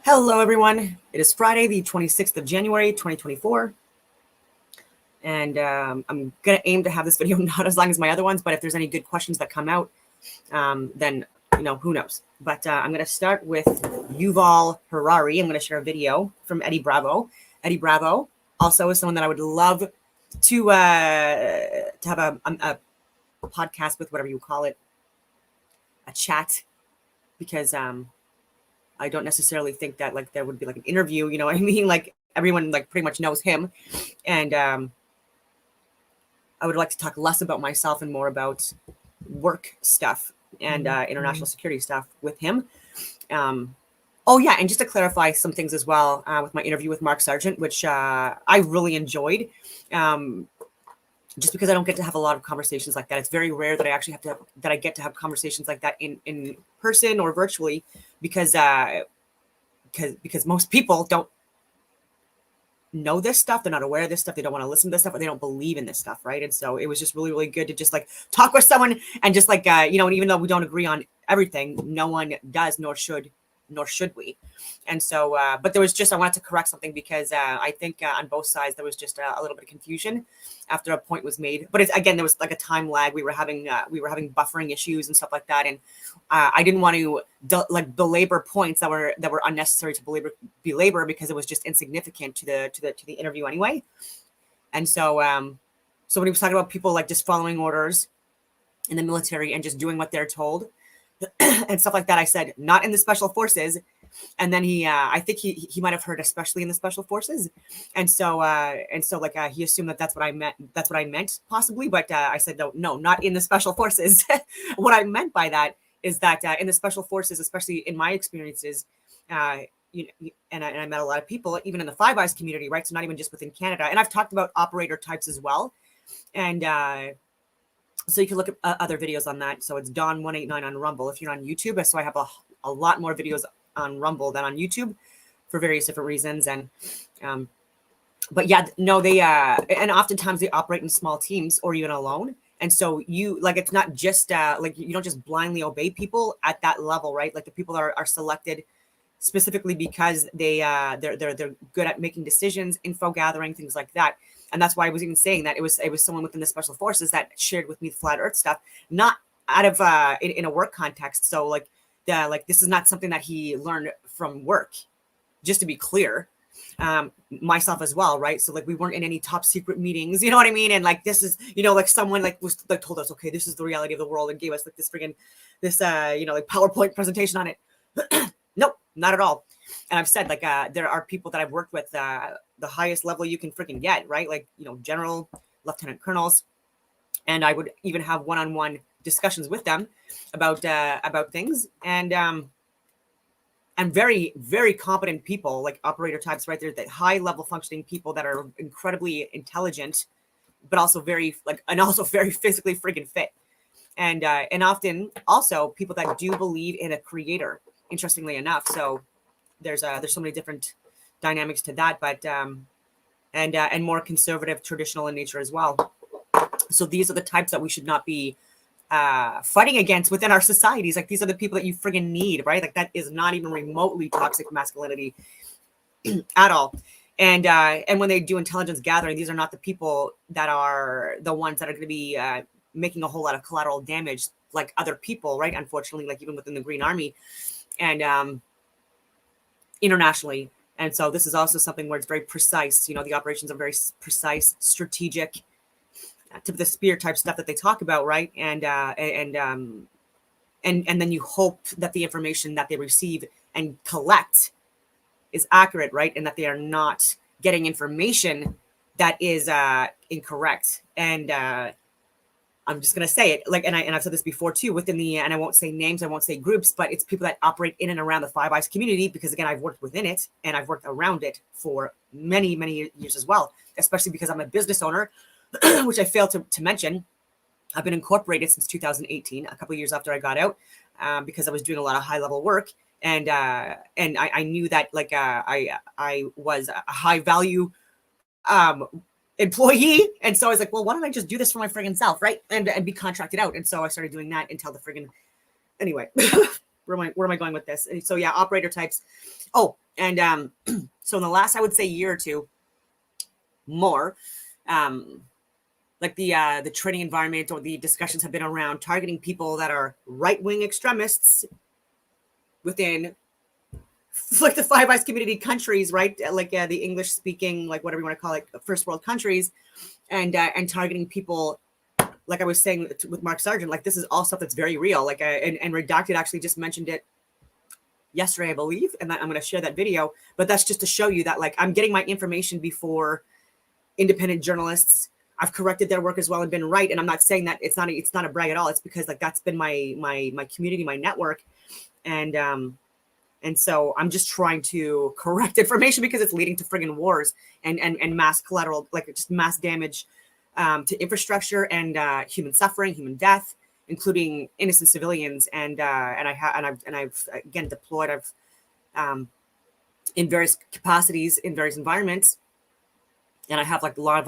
Hello, everyone. It is Friday, the 26th of January, 2024. And I'm going to aim to have this video not as long as my other ones, but if there's any good questions that come out, then, who knows. But I'm going to start with Yuval Harari. I'm going to share a video from Eddie Bravo. Eddie Bravo also is someone that I would love to have a podcast with, whatever you call it, a chat, because I don't necessarily think that like there would be like an interview, you know what I mean? Like everyone like pretty much knows him. And I would like to talk less about myself and more about work stuff and international security stuff with him. Oh yeah, and just to clarify some things as well with my interview with Mark Sargent, which I really enjoyed. Just because I don't get to have a lot of conversations like that. It's very rare that I actually get to have conversations like that in person or virtually, because most people don't know this stuff. They're not aware of this stuff. They don't want to listen to this stuff, or they don't believe in this stuff, right? And so it was just really, really good to just like talk with someone and just like, and even though we don't agree on everything, no one does, nor should we. And so, but there was just, I wanted to correct something because I think on both sides, there was just a little bit of confusion after a point was made. But again, there was like a time lag. We were having buffering issues and stuff like that. And I didn't want to belabor points that were unnecessary to belabor because it was just insignificant to the interview anyway. And so, so when he was talking about people like just following orders in the military and just doing what they're told, and stuff like that, I said, not in the special forces. And then I think he might have heard, especially in the special forces. And so he assumed that that's what I meant possibly. But I said, no, not in the special forces. What I meant by that is that in the special forces, especially in my experiences, and I met a lot of people, even in the Five Eyes community, right? So not even just within Canada. And I've talked about operator types as well. And so you can look at other videos on that. So it's Don189 on Rumble if you're on YouTube. So I have a lot more videos on Rumble than on YouTube for various different reasons. And but yeah, no, they and oftentimes they operate in small teams or even alone. And so you like, it's not just like you don't just blindly obey people at that level, right? Like the people are selected specifically because they're good at making decisions, info gathering, things like that. And that's why I was even saying that it was someone within the special forces that shared with me the flat earth stuff, not out of in a work context. So like this is not something that he learned from work, just to be clear. Myself as well, right? So like we weren't in any top secret meetings, you know what I mean? And like this is, like someone like was like told us, okay, this is the reality of the world, and gave us like this like PowerPoint presentation on it. Nope, not at all. And I've said like there are people that I've worked with the highest level you can freaking get, right? Like general, lieutenant colonels, and I would even have one-on-one discussions with them about things, and very, very competent people, like operator types, right there, that high level functioning people that are incredibly intelligent, but also very physically freaking fit, and often also people that do believe in a creator. Interestingly enough, so there's so many different dynamics to that, but and more conservative, traditional in nature as well. So these are the types that we should not be fighting against within our societies. Like these are the people that you friggin' need, right? Like that is not even remotely toxic masculinity at all. And when they do intelligence gathering, these are not the people that are the ones that are going to be making a whole lot of collateral damage like other people, right? Unfortunately, like even within the Green Army and internationally. And so this is also something where it's very precise. The operations are very precise, strategic, tip of the spear type stuff that they talk about, right? And then you hope that the information that they receive and collect is accurate, right? And that they are not getting information that is incorrect. And I'm just gonna say it, like, and I've said this before too, within the, and I won't say names, I won't say groups, but it's people that operate in and around the Five Eyes community, because again, I've worked within it and I've worked around it for many, many years as well, especially because I'm a business owner, which I failed to mention. I've been incorporated since 2018, a couple of years after I got out, because I was doing a lot of high level work, and I knew that like I was a high value employee, and so I was like, well, why don't I just do this for my friggin' self, right? And be contracted out. And so I started doing that until the friggin' anyway. where am I going with this? So yeah, operator types. Oh, and so in the last, I would say, year or two, more, like the training environment or the discussions have been around targeting people that are right-wing extremists within like the Five Eyes community countries, right? Like the English speaking, like whatever you want to call it, first world countries, and targeting people, like I was saying with Mark Sargent, like this is all stuff that's very real. Like and Redacted actually just mentioned it yesterday, I believe, and I'm going to share that video. But that's just to show you that like I'm getting my information before independent journalists. I've corrected their work as well and been right. And I'm not saying that it's not a brag at all. It's because like that's been my community, my network, and so I'm just trying to correct information because it's leading to friggin' wars and mass collateral, like just mass damage to infrastructure and human suffering, human death, including innocent civilians. And I've again deployed. I've in various capacities in various environments, and I have like a lot of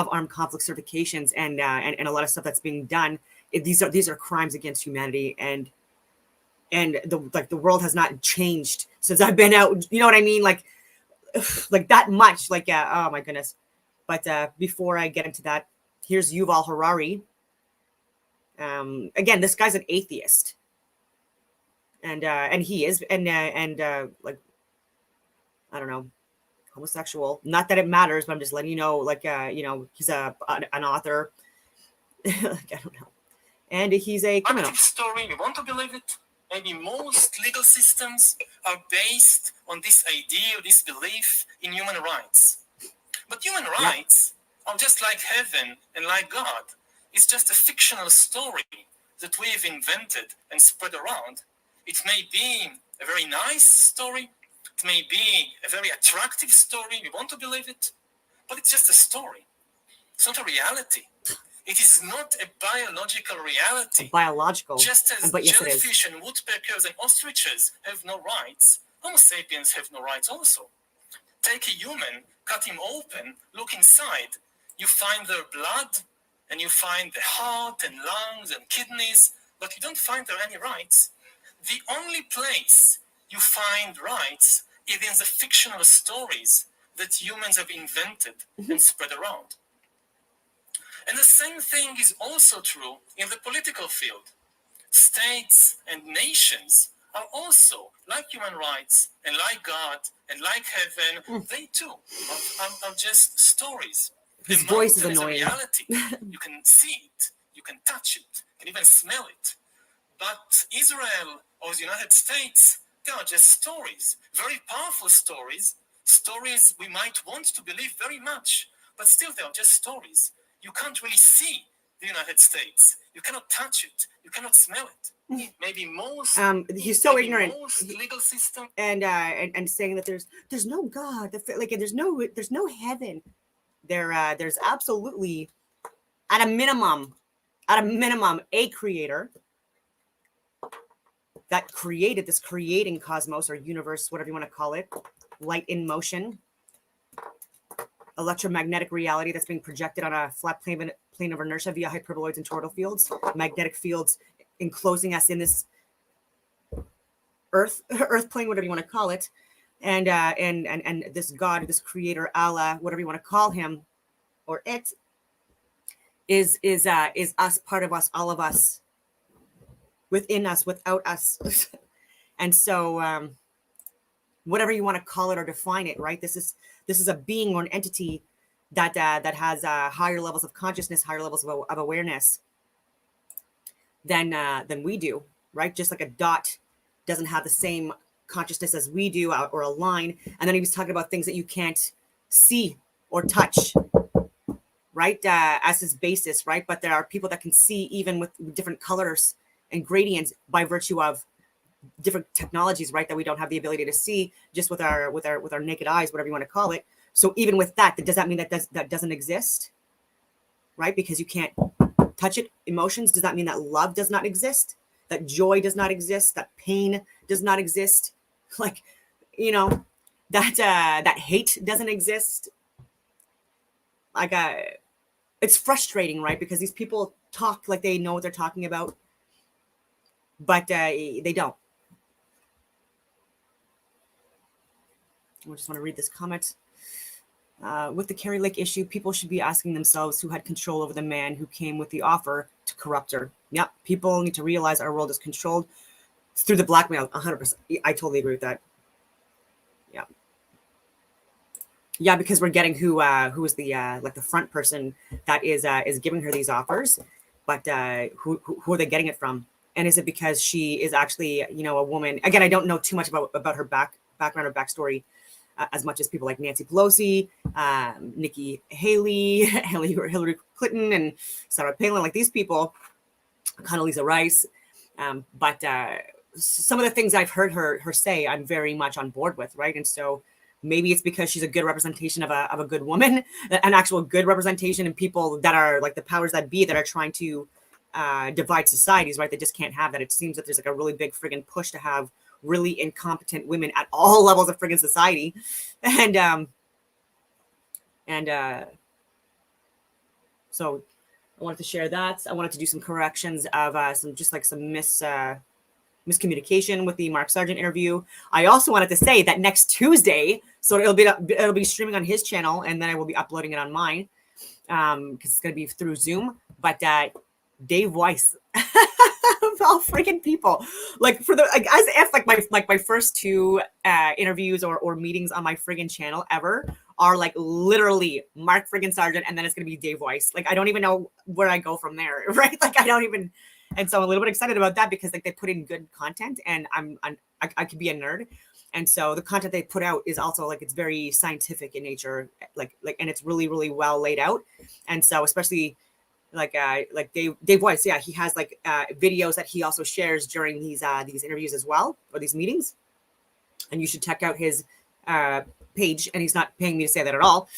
armed conflict certifications and a lot of stuff that's being done. These are crimes against humanity, and the world has not changed since I've been out. You know what I mean? Like that much. Like oh my goodness. But before I get into that, here's Yuval Harari. Again, this guy's an atheist, and he is, and like I don't know, homosexual. Not that it matters, but I'm just letting you know. Like he's an author. Like, I don't know, and he's a criminal. Story. You want to believe it? Maybe most legal systems are based on this idea, this belief in human rights. But human rights are just like heaven and like God. It's just a fictional story that we've invented and spread around. It may be a very nice story. It may be a very attractive story. We want to believe it. But it's just a story. It's not a reality. It is not a biological reality. Just as jellyfish and woodpeckers and ostriches have no rights, Homo sapiens have no rights also. Take a human, cut him open, look inside. You find their blood, and you find the heart and lungs and kidneys, but you don't find there any rights. The only place you find rights is in the fictional stories that humans have invented and spread around. And the same thing is also true in the political field. States and nations are also, like human rights and like God and like heaven, they too are just stories. His voice is annoying. Reality. You can see it, you can touch it, you can even smell it. But Israel or the United States, they are just stories, very powerful stories, stories we might want to believe very much, but still they are just stories. You can't really see the United States. You cannot touch it. You cannot smell it. Maybe most. He's so ignorant. Most legal system. And saying that there's no God. Like there's no heaven. There's absolutely, at a minimum, a creator that created this creating cosmos or universe, whatever you want to call it, light in motion. Electromagnetic reality that's being projected on a flat plane of inertia via hyperboloids and toroidal fields, magnetic fields enclosing us in this earth plane, whatever you want to call it, and this God, this creator, Allah, whatever you want to call him or it, is us, part of us, all of us, within us, without us. And so whatever you want to call it or define it, right? This is a being or an entity that has higher levels of consciousness, higher levels of awareness than we do, right? Just like a dot doesn't have the same consciousness as we do, or a line. And then he was talking about things that you can't see or touch, right? As his basis, right? But there are people that can see even with different colors and gradients by virtue of different technologies, right? That we don't have the ability to see just with our naked eyes, whatever you want to call it. So even with that, does that mean that doesn't exist, right? Because you can't touch it. Emotions, does that mean that love does not exist? That joy does not exist? That pain does not exist? Like, that hate doesn't exist? Like, it's frustrating, right? Because these people talk like they know what they're talking about, but they don't. I just want to read this comment. With the Kari Lake issue, people should be asking themselves who had control over the man who came with the offer to corrupt her. Yep, people need to realize our world is controlled through the blackmail. 100%. I totally agree with that. Yeah. Yeah, because we're getting who is the like the front person that is giving her these offers, but who are they getting it from? And is it because she is actually, a woman? Again, I don't know too much about her background or backstory as much as people like Nancy Pelosi, Nikki Haley, Hillary Clinton, and Sarah Palin, like these people, Condoleezza Rice. But some of the things I've heard her say, I'm very much on board with, right? And so maybe it's because she's a good representation of a good woman, an actual good representation, and people that are like the powers that be that are trying to divide societies, right? They just can't have that. It seems that there's like a really big friggin' push to have really incompetent women at all levels of friggin' society. And so I wanted to share that. I wanted to do some corrections of some miscommunication with the Mark Sargent interview. I also wanted to say that next Tuesday, so it'll be streaming on his channel, and then I will be uploading it on mine because it's going to be through Zoom. But Dave Weiss, of all freaking people, like as if like my first two interviews or meetings on my friggin' channel ever are like literally Mark friggin' Sargent, and then it's gonna be Dave Weiss. Like I don't even know where I go from there, right? Like I don't even. And so I'm a little bit excited about that because like they put in good content, and I could be a nerd. And so the content they put out is also like, it's very scientific in nature, like, and it's really, really well laid out. And so especially like Dave Weiss, yeah, he has like videos that he also shares during these interviews as well, or these meetings. And you should check out his page. And he's not paying me to say that at all.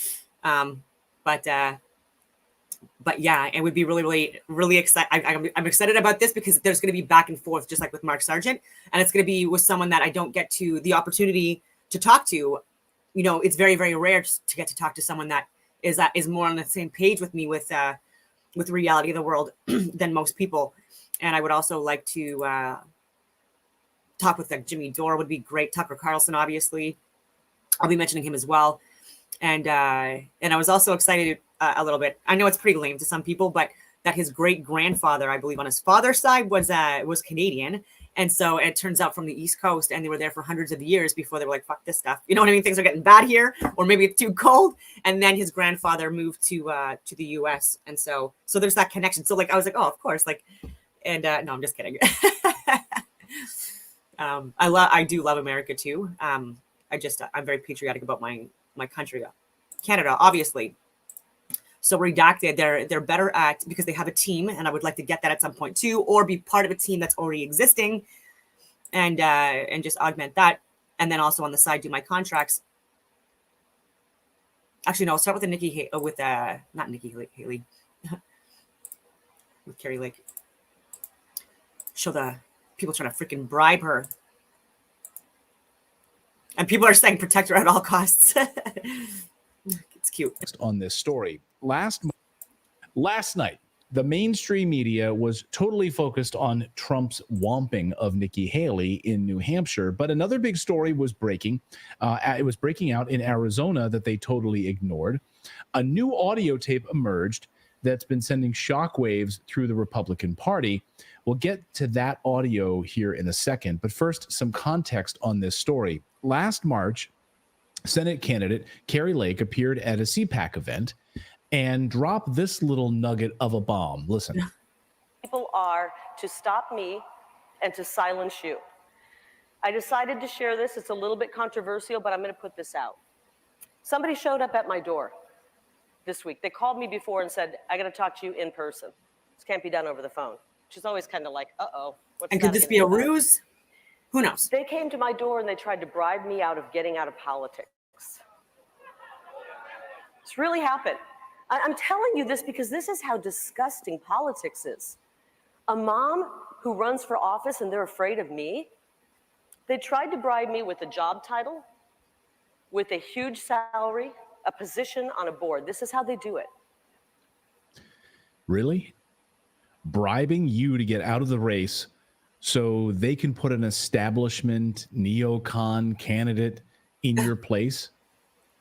But yeah, it would be really, really, really excited. I'm excited about this because there's going to be back and forth, just like with Mark Sargent, and it's going to be with someone that I don't get to the opportunity to talk to. It's very, very rare to get to talk to someone that is more on the same page with me with the reality of the world than most people. And I would also like to talk with like Jimmy Dore would be great. Tucker Carlson, obviously, I'll be mentioning him as well. And I was also excited a little bit. I know it's pretty lame to some people, but that his great grandfather, I believe on his father's side, was Canadian. And so it turns out from the East Coast, and they were there for hundreds of years before they were like, fuck this stuff. You know what I mean? Things are getting bad here, or maybe it's too cold. And then his grandfather moved to the US. And so there's that connection. So like, I was like, oh, of course. Like, and no, I'm just kidding. I do love America too. I'm very patriotic about my country, Canada, obviously. So Redacted, they're better at, because they have a team, and I would like to get that at some point too, or be part of a team that's already existing, and just augment that, and then also on the side do my contracts. Actually, no, I'll start with not Nikki Haley, with Kari Lake. Show the people trying to freaking bribe her, and people are saying protect her at all costs. It's cute. On this story. Last night, the mainstream media was totally focused on Trump's whomping of Nikki Haley in New Hampshire, but another big story was breaking. It was breaking out in Arizona that they totally ignored. A new audio tape emerged that's been sending shockwaves through the Republican Party. We'll get to that audio here in a second, but first, some context on this story. Last March, Senate candidate Kari Lake appeared at a CPAC event and dropped this little nugget of a bomb. Listen. People are to stop me and to silence you. I decided to share this. It's a little bit controversial, but I'm going to put this out. Somebody showed up at my door this week. They called me before and said, I got to talk to you in person. This can't be done over the phone. Which is always kind of like, uh-oh. And could this be a ruse? Who knows? They came to my door and they tried to bribe me out of getting out of politics. It's really happened. I'm telling you this because this is how disgusting politics is. A mom who runs for office and they're afraid of me. They tried to bribe me with a job title, with a huge salary, a position on a board. This is how they do it. Really? Bribing you to get out of the race so they can put an establishment neocon candidate in your place,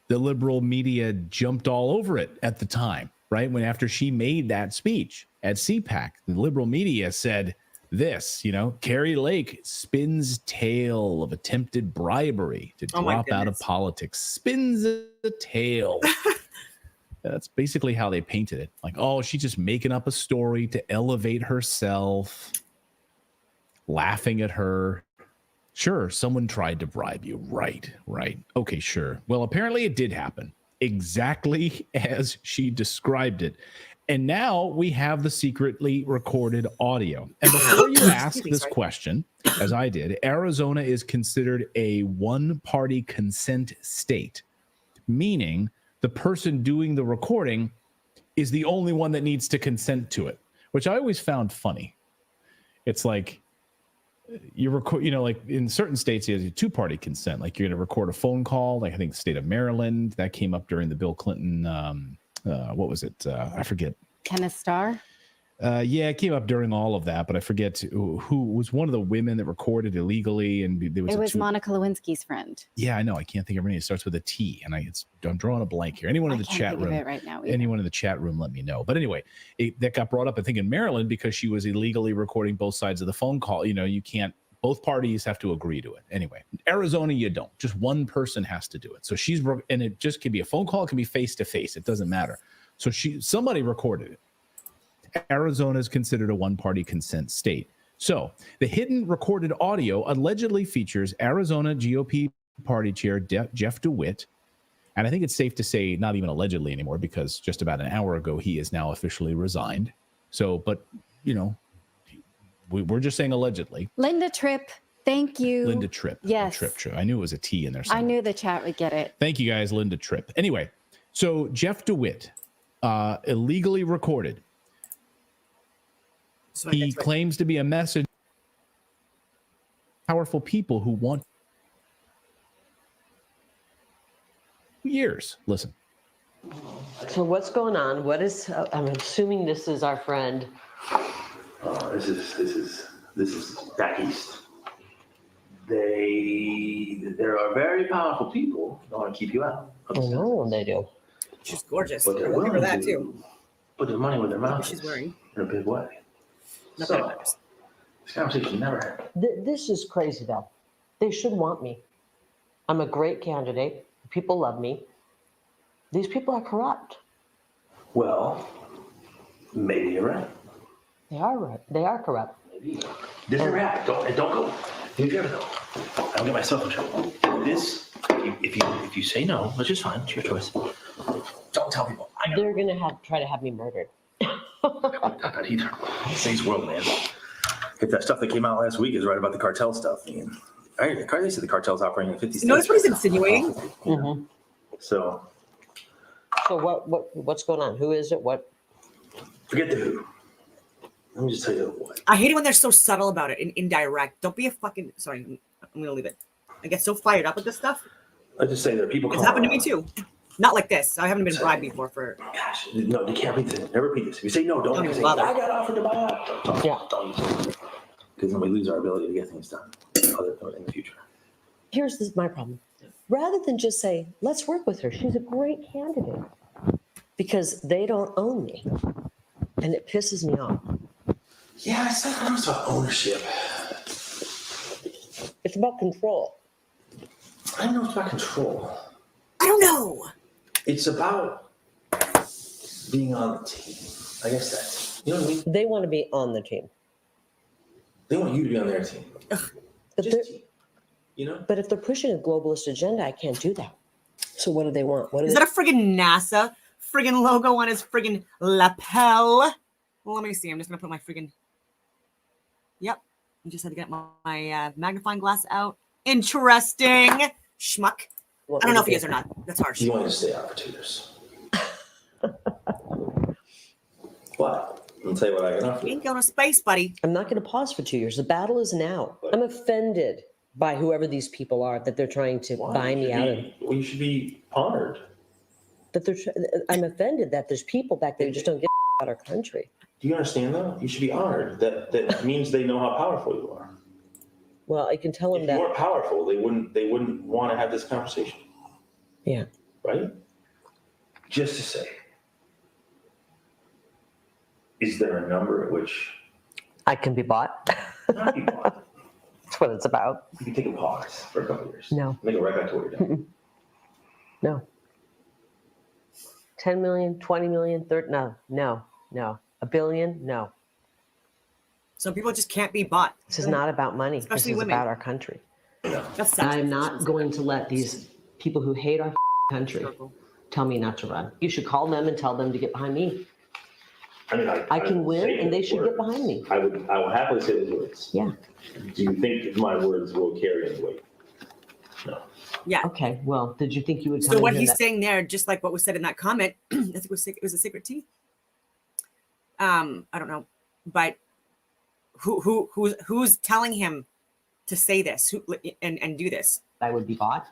the liberal media jumped all over it at the time, right? When after she made that speech at CPAC, the liberal media said this, Kari Lake spins tale of attempted bribery to drop out of politics. Spins a tale. That's basically how they painted it. Like, oh, she's just making up a story to elevate herself, laughing at her. Sure, someone tried to bribe you. Right. Okay, sure. Well, apparently it did happen exactly as she described it. And now we have the secretly recorded audio. And before you ask this question, as I did, Arizona is considered a one-party consent state, meaning the person doing the recording is the only one that needs to consent to it, which I always found funny. It's like you record, like in certain states, you have two-party consent. Like you're going to record a phone call. Like I think the state of Maryland, that came up during the Bill Clinton, what was it? I forget. Kenneth Starr? Yeah, it came up during all of that, but I forget who was one of the women that recorded illegally. And there was Monica Lewinsky's friend. Yeah, I know. I can't think of her name. It starts with a T, and I'm drawing a blank here. Anyone in the chat room? Right now, anyone in the chat room, let me know. But anyway, that got brought up, I think, in Maryland because she was illegally recording both sides of the phone call. You can't. Both parties have to agree to it. Anyway, Arizona, you don't. Just one person has to do it. So and it just can be a phone call. It can be face to face. It doesn't matter. So somebody recorded it. Arizona is considered a one-party consent state. So the hidden recorded audio allegedly features Arizona GOP party chair Jeff DeWitt. And I think it's safe to say not even allegedly anymore because just about an hour ago, he is now officially resigned. So, but, we're just saying allegedly. Linda Tripp. Thank you. Linda Tripp. Yes. Tripp. I knew it was a T in there somewhere. I knew the chat would get it. Thank you guys, Linda Tripp. Anyway, so Jeff DeWitt illegally recorded. He claims to be a message powerful people who want years. Listen. So what's going on? What is? I'm assuming this is our friend. This is back east. There are very powerful people that want to keep you out. I know they do. She's gorgeous. But they're Look willing at that to too. put their money where their mouth She's is wearing. in a big way. Not So, that it matters. this conversation never happened. This is crazy, though. They should want me. I'm a great candidate. People love me. These people are corrupt. Well, maybe you're right. They are right. They are corrupt. Maybe. This never happened. Don't go. If you ever go, I'll get myself in trouble. If you say no, which is fine, it's your choice. Don't tell people. I know. They're gonna try to have me murdered. Not either. Today's world, man. If that stuff that came out last week is right about the cartel stuff, they said the cartel's operating in 50 states. Notice what he's insinuating? Mm-hmm. So what's going on? Who is it? What? forget the who. Let me just tell you what. I hate it when they're so subtle about it and indirect. Don't be a fucking. Sorry, I'm gonna leave it. I get so fired up with this stuff. I just say there are people. It's happened to me too. Not like this. I haven't been bribed before for. Gosh, no, you can't repeat this. Never repeat this. If you say no, don't even say, bother. I got offered to buy out. Don't because then we lose our ability to get things done in the future. Here's my problem. Rather than just say, let's work with her, she's a great candidate, because they don't own me. And it pisses me off. Yeah, it's not almost about ownership. It's about control. I don't know if it's about control. I don't know. It's about being on the team. I guess that's, you know what I mean? They want to be on the team. They want you to be on their team. But, Just team. You know? but if they're pushing a globalist agenda, I can't do that. So what do they want? What Is that a friggin' NASA friggin' logo on his friggin' lapel? Well, let me see. I'm just gonna put my friggin'. Yep. I just had to get my magnifying glass out. Interesting. Schmuck. I don't know if he is or not. That's harsh. You want to stay out for 2 years. What? I'll tell you what I can offer You you. ain't going to space, buddy. I'm not going to pause for 2 years. The battle is now. I'm offended by whoever these people are that they're trying to buy me out of. Well, you should be honored. That I'm offended that there's people back there who just don't get about our country. Do you understand though? You should be honored. That means they know how powerful you are. Well, I can tell him If you that. weren't powerful, they wouldn't want to have this conversation, Yeah. right? Just to say, is there a number at which I can be bought. not be bought? That's what it's about. You can take a pause for a couple of years. No. And then go right back to what you're doing. No. 10 million, 20 million, 30, no. A billion, no. Some people just can't be bought. This is not about money. Especially this is women. about our country. That's such I'm not going to let these people who hate our country tell me not to run. You should call them and tell them to get behind me. I mean, I can would say win, and they those should get words. behind me. I will happily say those words. Yeah. Do you think my words will carry any weight? No. Yeah. Okay. Well, did you think you would? So come what in here he's that- saying there, just like what was said in that comment, I think it was a secret tea. I don't know, but who's telling him to say this and do this? I would be bought.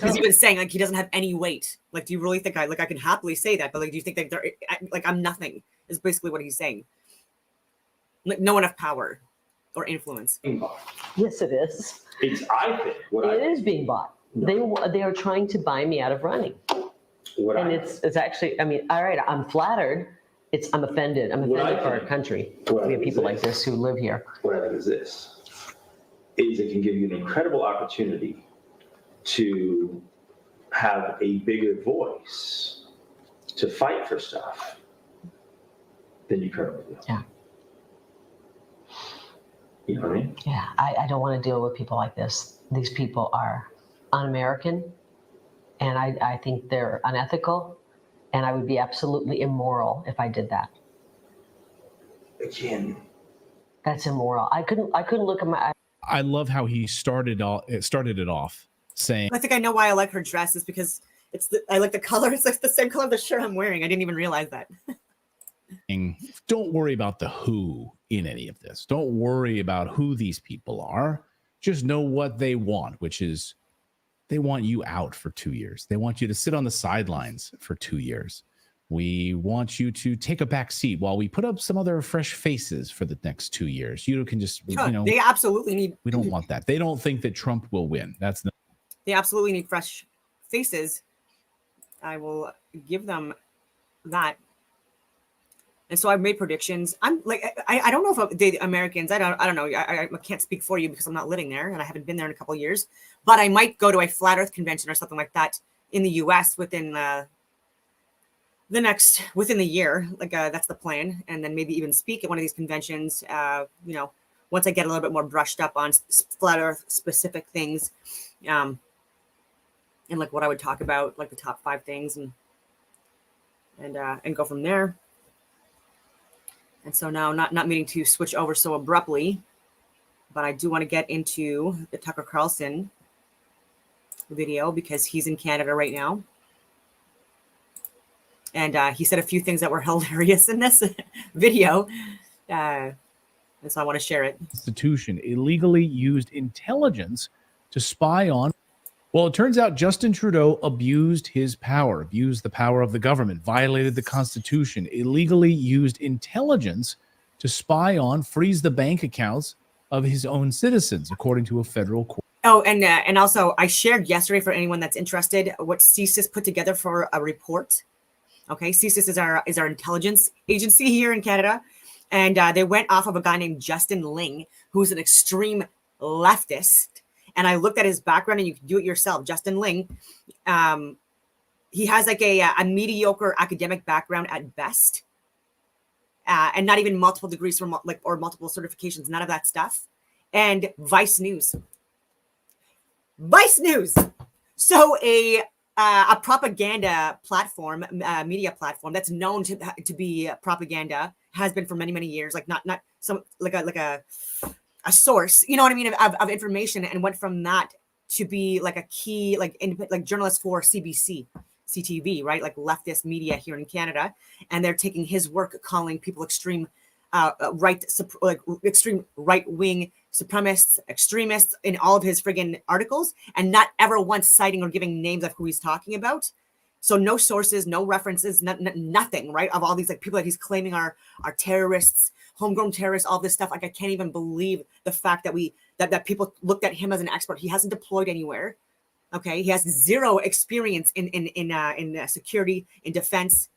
He's even saying like he doesn't have any weight. Like, do you really think I can happily say that? But like, do you think that they're like I'm nothing? Is basically what he's saying. Like, no enough power or influence. Being bought. Yes, it is. It's, I think, It is being bought. They are trying to buy me out of running, and it's actually. I mean, all right, I'm flattered. I'm offended. I'm What I offended for our think- country. what I We have think people is like this who live here. what I think is this, is it can give you an incredible opportunity to have a bigger voice to fight for stuff than you currently do. Yeah. You know what I mean? Yeah, I don't want to deal with people like this. These people are un-American, and I think they're unethical, and I would be absolutely immoral if I did that. Again, That's immoral. I couldn't look at my. I love how he started it off saying, I think I know why I like her dress is because I like the color. It's like the same color of the shirt I'm wearing. I didn't even realize that. don't worry about the who in any of this. Don't worry about who these people are. Just know what they want, which is they want you out for 2 years. They want you to sit on the sidelines for 2 years. We want you to take a back seat while we put up some other fresh faces for the next 2 years. You can just, They absolutely need. we don't want that. They don't think that Trump will win. That's the They absolutely need fresh faces. I will give them that. And so I've made predictions. I'm like, I don't know if the Americans, I don't know. I can't speak for you because I'm not living there and I haven't been there in a couple of years, but I might go to a flat earth convention or something like that in the US within within the year. Like that's the plan. And then maybe even speak at one of these conventions, once I get a little bit more brushed up on flat earth specific things. And like what I would talk about, like the top 5 things and go from there. And so now not meaning to switch over so abruptly, but I do want to get into the Tucker Carlson video because he's in Canada right now. And he said a few things that were hilarious in this video. And so I want to share it. Constitution illegally used intelligence to spy on. Well, it turns out Justin Trudeau abused his power, abused the power of the government, violated the Constitution, illegally used intelligence to spy on, freeze the bank accounts of his own citizens, according to a federal court. Oh, and also I shared yesterday for anyone that's interested what CSIS put together for a report. Okay, CSIS is our intelligence agency here in Canada, and they went off of a guy named Justin Ling, who's an extreme leftist. And I looked at his background, and you can do it yourself. Justin Ling, he has like a mediocre academic background at best, and not even multiple degrees from or multiple certifications, none of that stuff. And Vice News. So a propaganda platform, media platform that's known to be propaganda, has been for many years. Like not some like a source, you know what I mean, of information, and went from that to be like a key like journalist for CTV, right? Like leftist media here in Canada, and they're taking his work, calling people extreme extreme right-wing supremacists, extremists in all of his friggin' articles, and not ever once citing or giving names of who he's talking about. So no sources, no references, nothing, right? Of all these like people that he's claiming are terrorists, homegrown terrorists, all this stuff. Like I can't even believe the fact that that people looked at him as an expert. He hasn't deployed anywhere. Okay, he has zero experience in security, in defense.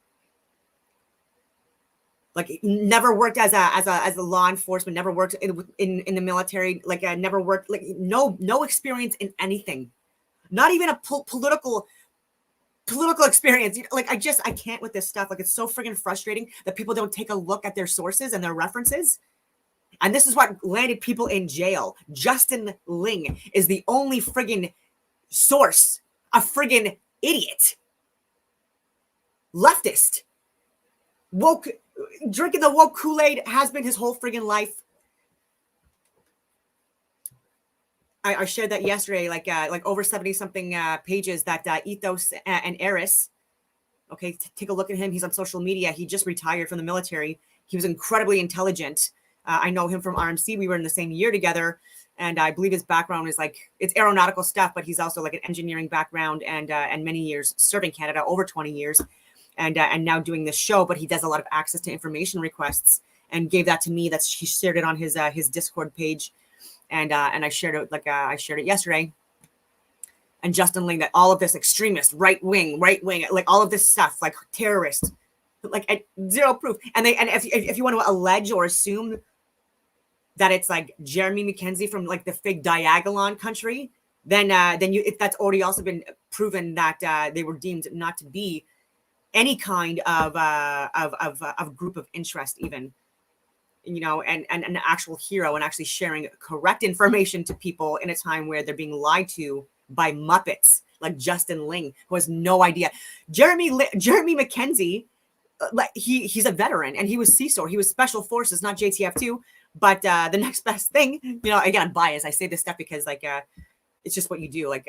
Like never worked as a law enforcement, never worked in the military, like never worked, like no experience in anything, not even a political experience. Like I can't with this stuff. Like it's so friggin' frustrating that people don't take a look at their sources and their references. And this is what landed people in jail. Justin Ling is the only friggin' source, a friggin' idiot, leftist, woke, drinking the woke Kool-Aid has been his whole friggin' life. I shared that yesterday, like over 70 something pages that Ethos and Eris. Okay, take a look at him. He's on social media. He just retired from the military. He was incredibly intelligent. I know him from RMC. We were in the same year together. And I believe his background is like, it's aeronautical stuff, but he's also like an engineering background and many years serving Canada, over 20 years, and now doing this show. But he does a lot of access to information requests and gave that to me. He shared it on his Discord page, and I shared it I shared it yesterday. And Justin Ling, that all of this extremist, right wing, like all of this stuff, like terrorist, like zero proof. And if you want to allege or assume that it's like Jeremy McKenzie from like the fake Diagolon country, then that's already also been proven that they were deemed not to be any kind of group of interest, even, and an actual hero, and actually sharing correct information to people in a time where they're being lied to by Muppets like Justin Ling, who has no idea. Jeremy McKenzie, like he's a veteran, and he was CSOR. He was Special Forces, not JTF2. But the next best thing, again, I'm biased. I say this stuff because it's just what you do. Like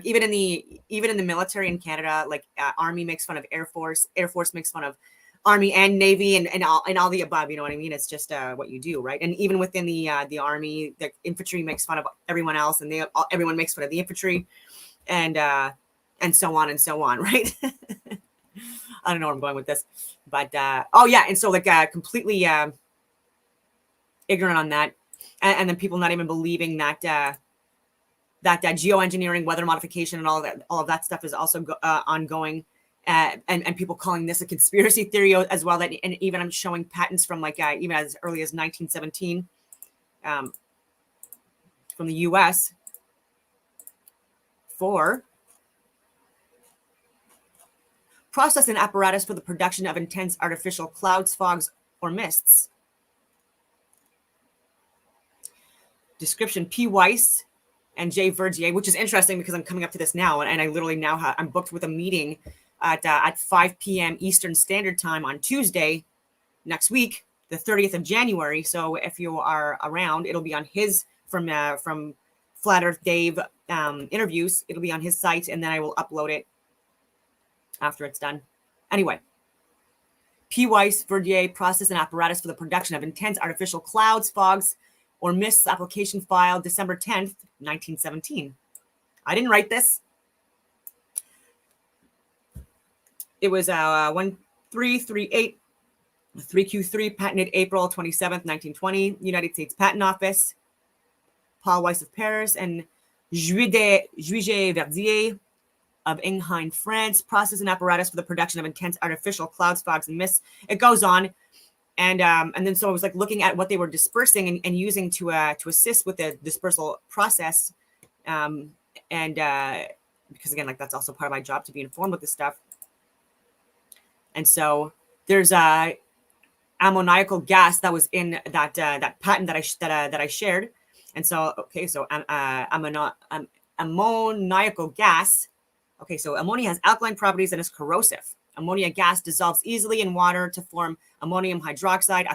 even in the military in Canada, like Army makes fun of Air Force makes fun of Army and Navy and all the above. You know what I mean? It's just what you do, right? And even within the Army, the infantry makes fun of everyone else, and everyone makes fun of the infantry, and so on and so on, right? I don't know where I'm going with this, but and so completely ignorant on that, and then people not even believing that geoengineering, weather modification, and all of that stuff is also ongoing, and people calling this a conspiracy theory as well. That, and even I'm showing patents from even as early as 1917 from the U.S. for process and apparatus for the production of intense artificial clouds, fogs, or mists. Description: P. Weiss and J. Verdier, which is interesting because I'm coming up to this now, and I literally now I'm booked with a meeting at 5 p.m. Eastern Standard Time on Tuesday next week, the 30th of January. So if you are around, it'll be on his from Flat Earth Dave interviews. It'll be on his site, and then I will upload it after it's done. Anyway, P. Weiss, Verdier, process and apparatus for the production of intense artificial clouds, fogs, or mists, application file, December 10th, 1917. I didn't write this. It was 1338 3Q3, patented April 27th, 1920, United States Patent Office. Paul Weiss of Paris and Juillet Verdier of Ingheim, France, process and apparatus for the production of intense artificial clouds, fogs, and mists. It goes on. And then so I was looking at what they were dispersing and using to assist with the dispersal process, because again, that's also part of my job, to be informed with this stuff. And so there's ammoniacal gas that was in that patent that I shared. And so ammoniacal gas. Okay, so ammonia has alkaline properties and is corrosive. Ammonia gas dissolves easily in water to form ammonium hydroxide,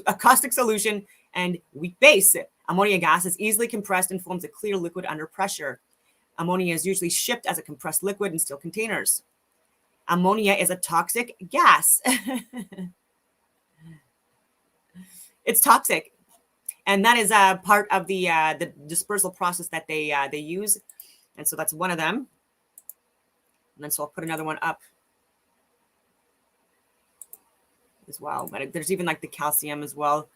a caustic solution, and weak base. Ammonia gas is easily compressed and forms a clear liquid under pressure. Ammonia is usually shipped as a compressed liquid in steel containers. Ammonia is a toxic gas. It's toxic, and that is part of the dispersal process that they use, and so that's one of them. And then so I'll put another one up as well, but there's even the calcium as well.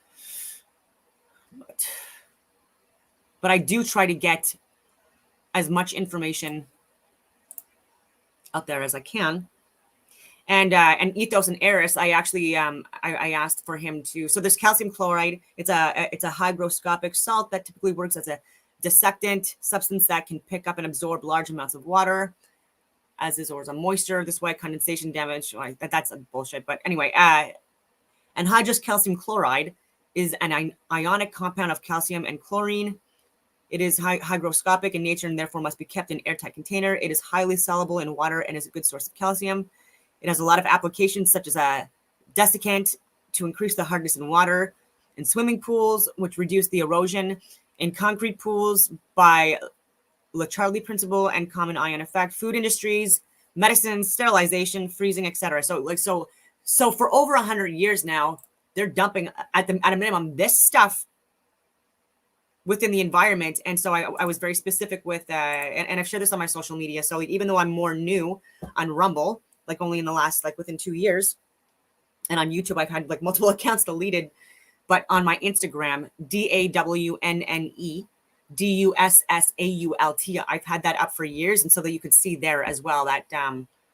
But but I do try to get as much information out there as I can. And Ethos and Eris, I actually I asked for him to. So there's calcium chloride. It's a hygroscopic salt that typically works as a dissectant substance that can pick up and absorb large amounts of water, as is or as a moisture. This way, condensation damage. That's a bullshit. But anyway, anhydrous calcium chloride is an ionic compound of calcium and chlorine. It is hygroscopic in nature and therefore must be kept in an airtight container. It is highly soluble in water and is a good source of calcium. It has a lot of applications, such as a desiccant to increase the hardness in water, in swimming pools, which reduce the erosion, in concrete pools by Le Charlie principle and common ion effect, food industries, medicines, sterilization, freezing, etc. So for over 100 years now, they're dumping at a minimum this stuff within the environment. And so I was very specific with, and I've shared this on my social media. So even though I'm more new on Rumble, like only in the last, like within 2 years, and on YouTube, I've had like multiple accounts deleted, but on my Instagram, DAWNNE, DUSSAULT, I've had that up for years. And so that you could see there as well that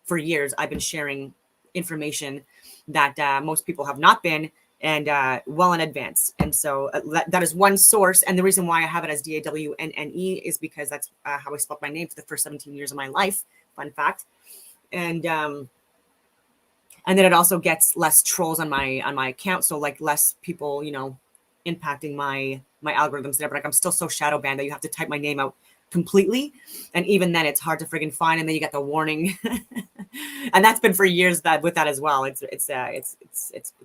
for years, I've been sharing information that most people have not been, and well in advance. And so that is one source. And the reason why I have it as DAWNNE is because that's how I spelled my name for the first 17 years of my life. Fun fact. And then it also gets less trolls on my account. So like less people, impacting my algorithms there. But like I'm still so shadow banned that you have to type my name out completely. And even then it's hard to friggin' find. And then you get the warning. And that's been for years with that as well. It's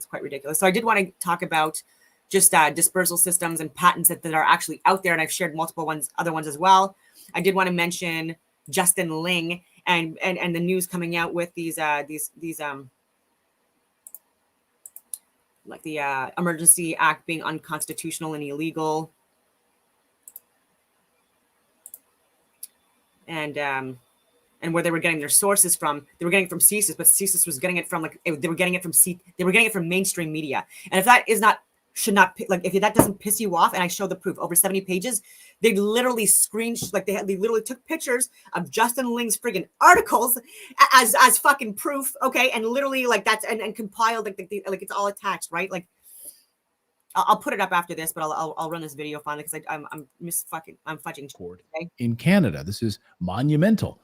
quite ridiculous. So I did want to talk about just dispersal systems and patents that are actually out there. And I've shared multiple other ones as well. I did want to mention Justin Ling and the news coming out with these like the Emergency Act being unconstitutional and illegal. And where they were getting their sources from, they were getting it from CSIS, but CSIS was getting it from they were getting it from mainstream media. And if that if that doesn't piss you off, and I show the proof over 70 pages, they literally they literally took pictures of Justin Ling's friggin' articles as fucking proof, okay, and literally like that's and compiled like it's all attached, right? Like I'll put it up after this, but I'll run this video finally because I'm fudging. Okay? In Canada, this is monumental.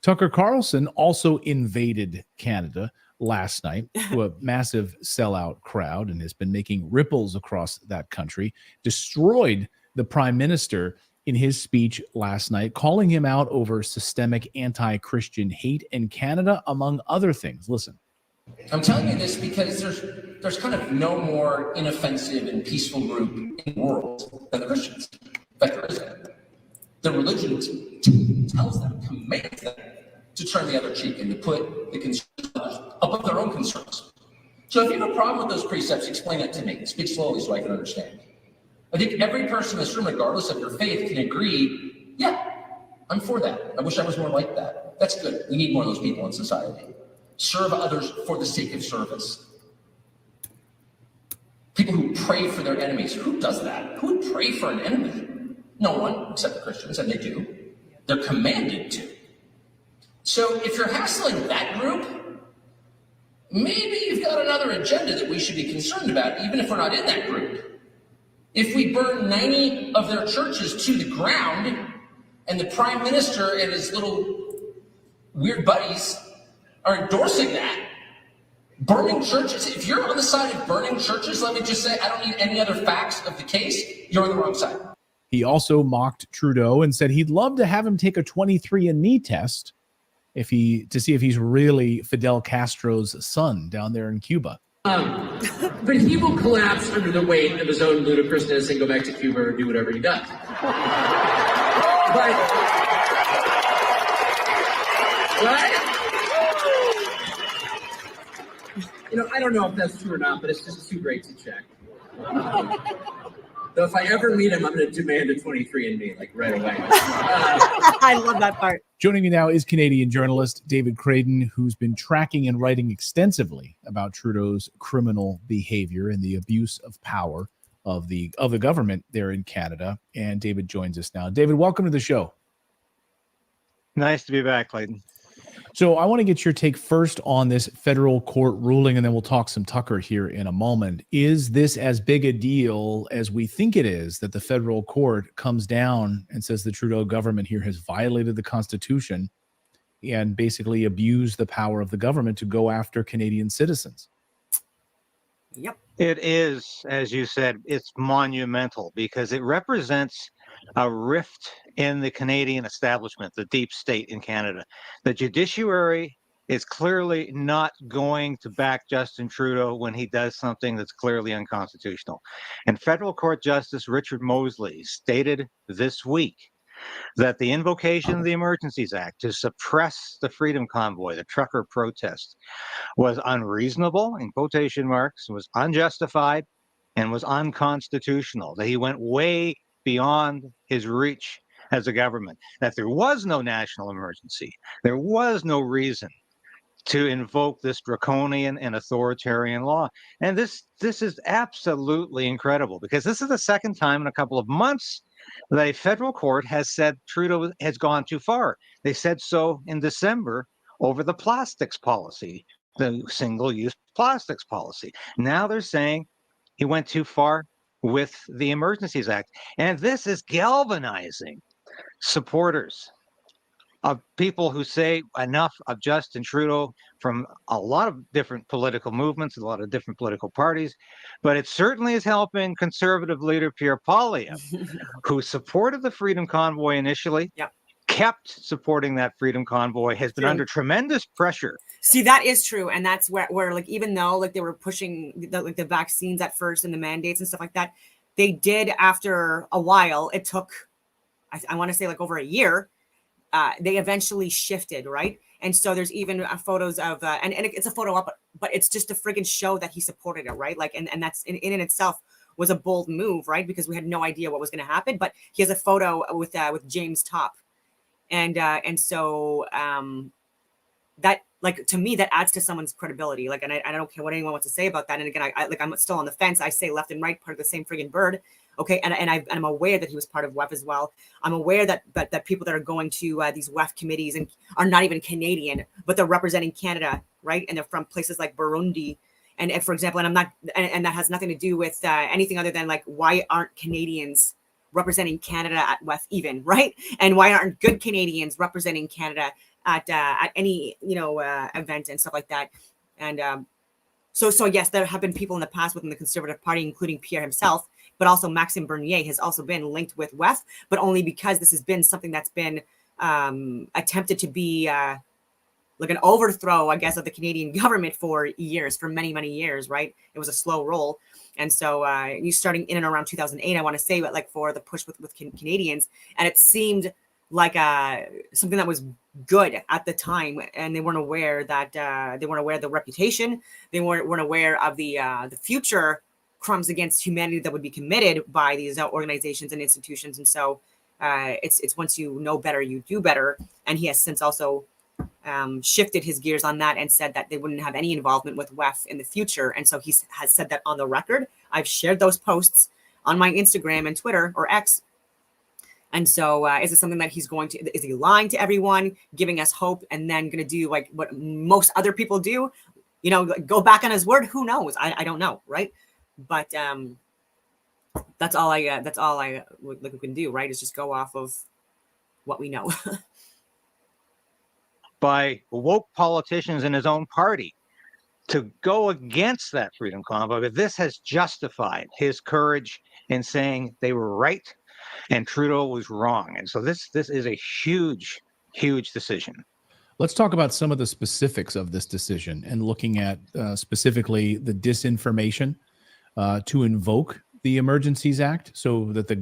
Tucker Carlson also invaded Canada last night to a massive sellout crowd and has been making ripples across that country, destroyed the prime minister in his speech last night, calling him out over systemic anti-Christian hate in Canada, among other things. Listen. I'm telling you this because there's kind of no more inoffensive and peaceful group in the world than the Christians. In fact, there isn't. The religion tells them, commands them to turn the other cheek and to put the concerns above their own concerns. So if you have a problem with those precepts, explain it to me. Speak slowly so I can understand. I think every person in this room, regardless of your faith, can agree, yeah, I'm for that. I wish I was more like that. That's good. We need more of those people in society. Serve others for the sake of service. People who pray for their enemies. Who does that? Who would pray for an enemy? No one, except the Christians, and they do. They're commanded to. So if you're hassling that group, maybe you've got another agenda that we should be concerned about, even if we're not in that group. If we burn 90 of their churches to the ground, and the prime minister and his little weird buddies are endorsing that, burning churches, if you're on the side of burning churches, let me just say, I don't need any other facts of the case, you're on the wrong side. He also mocked Trudeau and said he'd love to have him take a 23andMe test to see if he's really Fidel Castro's son down there in Cuba. But he will collapse under the weight of his own ludicrousness and go back to Cuba or do whatever he does. But, right? I don't know if that's true or not, but it's just too great to check. So if I ever meet him, I'm going to demand a 23andMe, like right away. I love that part. Joining me now is Canadian journalist David Creighton, who's been tracking and writing extensively about Trudeau's criminal behavior and the abuse of power of the government there in Canada. And David joins us now. David, welcome to the show. Nice to be back, Clayton. So I want to get your take first on this federal court ruling, and then we'll talk some Tucker here in a moment. Is this as big a deal as we think it is, that the federal court comes down and says the Trudeau government here has violated the Constitution and basically abused the power of the government to go after Canadian citizens? Yep. It is, as you said, it's monumental because it represents a rift in the Canadian establishment, the deep state in Canada. The judiciary is clearly not going to back Justin Trudeau when he does something that's clearly unconstitutional. And federal court justice Richard Mosley stated this week that the invocation of the Emergencies Act to suppress the Freedom Convoy, the trucker protest, was unreasonable, in quotation marks, was unjustified, and was unconstitutional, that he went way beyond his reach as a government, that there was no national emergency. There was no reason to invoke this draconian and authoritarian law. And this is absolutely incredible, because this is the second time in a couple of months that a federal court has said Trudeau has gone too far. They said so in December over the plastics policy, the single-use plastics policy. Now they're saying he went too far with the Emergencies Act. And this is galvanizing supporters of people who say enough of Justin Trudeau from a lot of different political movements, a lot of different political parties, but it certainly is helping Conservative leader Pierre Poilievre, who supported the Freedom Convoy initially, kept supporting that Freedom Convoy, has been under tremendous pressure. See, that is true. And that's where like, even though like they were pushing the vaccines at first and the mandates and stuff like that, they did, after a while, it took, I want to say like over a year, they eventually shifted, right? And so there's even photos of, and it's a photo up, but it's just to friggin' show that he supported it, right? Like, and that's in itself was a bold move, right? Because we had no idea what was going to happen. But he has a photo with James Top, and so that, like, to me, that adds to someone's credibility. Like, and I don't care what anyone wants to say about that. And again, I'm still on the fence. I say left and right, part of the same friggin' bird. Okay, and I'm aware that he was part of WEF as well. I'm aware that people that are going to these WEF committees and are not even Canadian, but they're representing Canada, right? And they're from places like Burundi, and for example, and I'm not, and that has nothing to do with anything other than like, why aren't Canadians representing Canada at WEF even, right? And why aren't good Canadians representing Canada at any event and stuff like that? And so yes, there have been people in the past within the Conservative Party, including Pierre himself, but also Maxime Bernier has also been linked with WEF, but only because this has been something that's been attempted to be like an overthrow, I guess, of the Canadian government for years, for many, many years, right? It was a slow roll. And so you starting in and around 2008, I want to say, but like for the push with Canadians, and it seemed like something that was good at the time, and they weren't aware that of the reputation. They weren't aware of the future crimes against humanity that would be committed by these organizations and institutions. And so it's once you know better, you do better. And he has since also shifted his gears on that and said that they wouldn't have any involvement with WEF in the future. And so he has said that on the record. I've shared those posts on my Instagram and Twitter, or X. And so is it something that he's going to, is he lying to everyone, giving us hope, and then going to do like what most other people do, go back on his word? Who knows? I don't know. Right. But that's all I we can do, right? Is just go off of what we know. By woke politicians in his own party to go against that Freedom Convoy. But this has justified his courage in saying they were right and Trudeau was wrong. And so this is a huge, huge decision. Let's talk about some of the specifics of this decision and looking at specifically the disinformation to invoke the Emergencies Act, so that the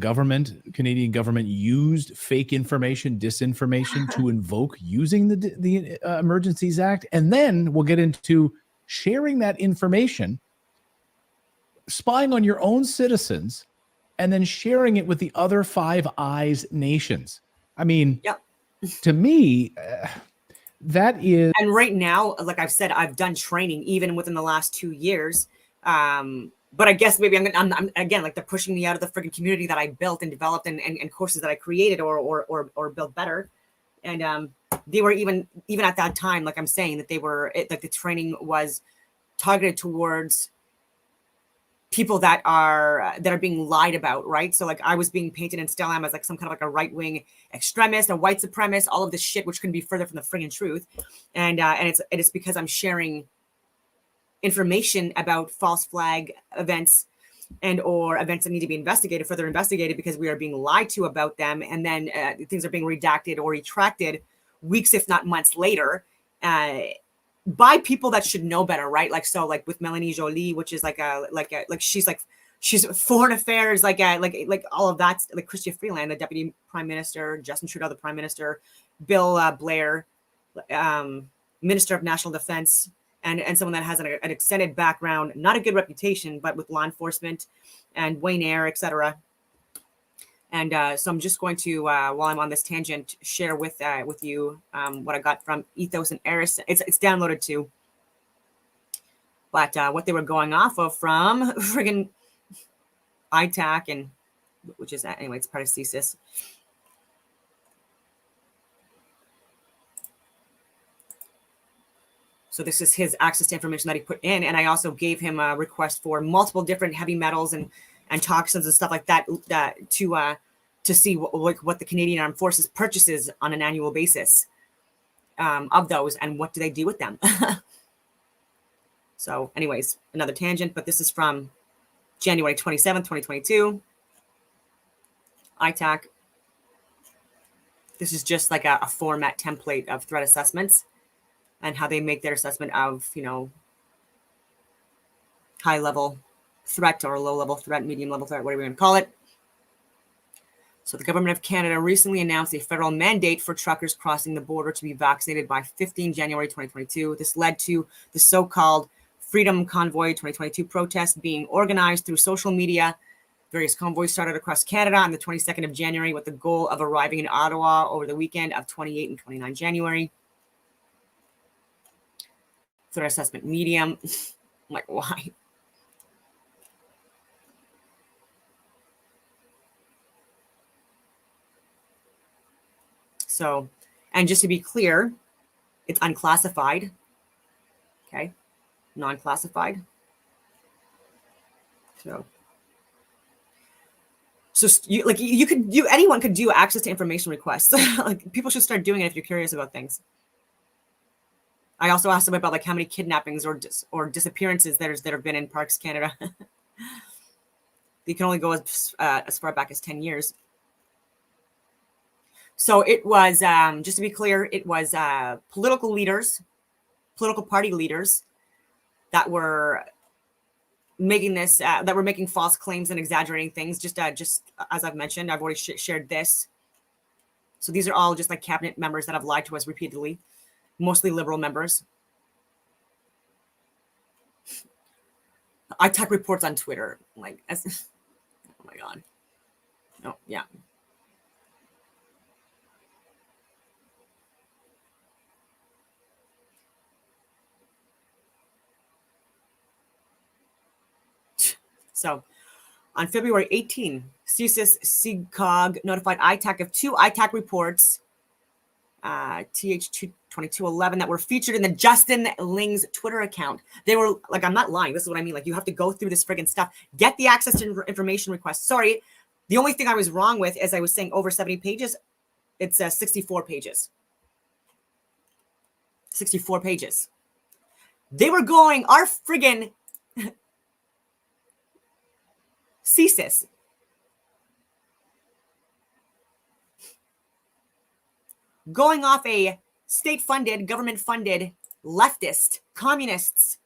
Canadian government used fake information, disinformation to invoke using the Emergencies Act. And then we'll get into sharing that information, spying on your own citizens, and then sharing it with the other Five Eyes nations. I mean, to me, that is... And right now, like I've said, I've done training even within the last 2 years but I guess maybe I'm again, like, they're pushing me out of the freaking community that I built and developed and courses that I created or built better. And they were even at that time, like I'm saying, that they were like the training was targeted towards people that are being lied about, right? So like I was being painted and still am as like some kind of like a right-wing extremist, a white supremacist, all of this shit, which couldn't be further from the friggin' truth. And it's because I'm sharing information about false flag events and or events that need to be further investigated, because we are being lied to about them, and then things are being redacted or retracted weeks, if not months later, by people that should know better, right? Like, so like with Melanie Joly, which is she's foreign affairs, like all of that, like Chrystia Freeland, the deputy prime minister, Justin Trudeau, the prime minister, Bill Blair, minister of national defense, and someone that has an extended background, not a good reputation, but with law enforcement, and Wayne Eyre, etc. And so I'm just going to, while I'm on this tangent, share with you what I got from Ethos and Eris. It's downloaded too. But what they were going off of from friggin' ITAC, and which is, anyway, it's part of CSIS. So this is his access to information that he put in. And I also gave him a request for multiple different heavy metals and toxins and stuff like that, to see what the Canadian Armed Forces purchases on an annual basis of those, and what do they do with them. So anyways, another tangent, but this is from January 27th, 2022. ITAC. This is just like a format template of threat assessments and how they make their assessment of, high level threat or low level threat, medium level threat, whatever you want to call it. So the government of Canada recently announced a federal mandate for truckers crossing the border to be vaccinated by 15 January 2022. This led to the so-called Freedom Convoy 2022 protest being organized through social media. Various convoys started across Canada on the 22nd of January with the goal of arriving in Ottawa over the weekend of 28 and 29 January. Threat assessment medium. I'm like, why? So, and just to be clear, it's unclassified. Okay, non-classified. So anyone could do access to information requests. Like, people should start doing it if you're curious about things. I also asked them about like how many kidnappings or disappearances that have been in Parks Canada. You can only go as far back as 10 years. So it was, just to be clear, it was political party leaders that were making this, that were making false claims and exaggerating things. Just as I've mentioned, I've already shared this. So these are all just like cabinet members that have lied to us repeatedly, mostly Liberal members. I type reports on Twitter, like, oh my God. No, yeah. So on February 18, CSIS SIGCOG notified ITAC of 2 ITAC reports, TH2211, that were featured in the Justin Ling's Twitter account. They were like, I'm not lying. This is what I mean. Like, you have to go through this friggin' stuff, get the access to information request. Sorry. The only thing I was wrong with, as I was saying, over 70 pages, it's 64 pages. 64 pages. They were going, our friggin' CSIS going off a state-funded, government-funded, leftist, communists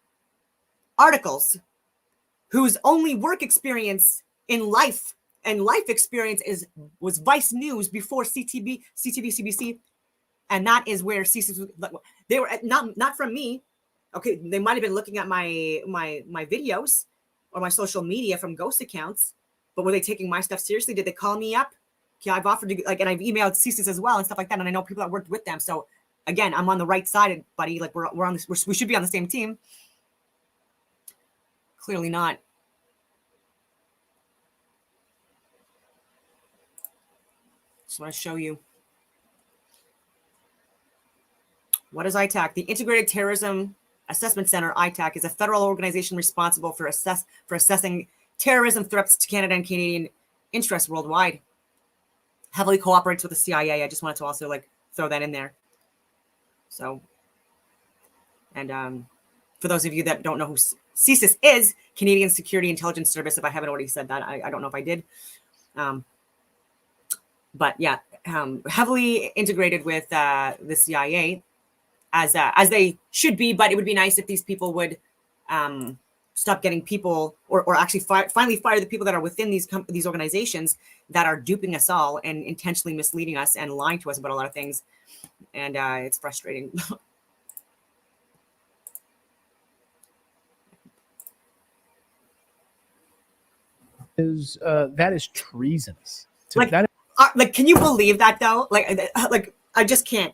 articles whose only work experience in life and life experience was Vice News before CTV, CBC, and that is where CSIS, they were not from me. Okay, they might have been looking at my videos or my social media from ghost accounts, but were they taking my stuff seriously? Did they call me up? Okay, I've offered to, like, and I've emailed CSIS as well and stuff like that, and I know people that worked with them. So again, I'm on the right side, buddy. Like, we're on this. We should be on the same team. Clearly not. just want to show you. What is ITAC? The Integrated Terrorism Assessment Center, ITAC, is a federal organization responsible for assessing terrorism threats to Canada and Canadian interests worldwide. Heavily cooperates with the CIA. I just wanted to also like throw that in there. So, and for those of you that don't know who CSIS is, Canadian Security Intelligence Service, if I haven't already said that, I don't know if I did. But yeah, heavily integrated with the CIA, as they should be. But it would be nice if these people would stop getting people, or actually finally fire the people that are within these organizations that are duping us all and intentionally misleading us and lying to us about a lot of things. And it's frustrating. That is treasonous. Like, can you believe that though? Like I just can't.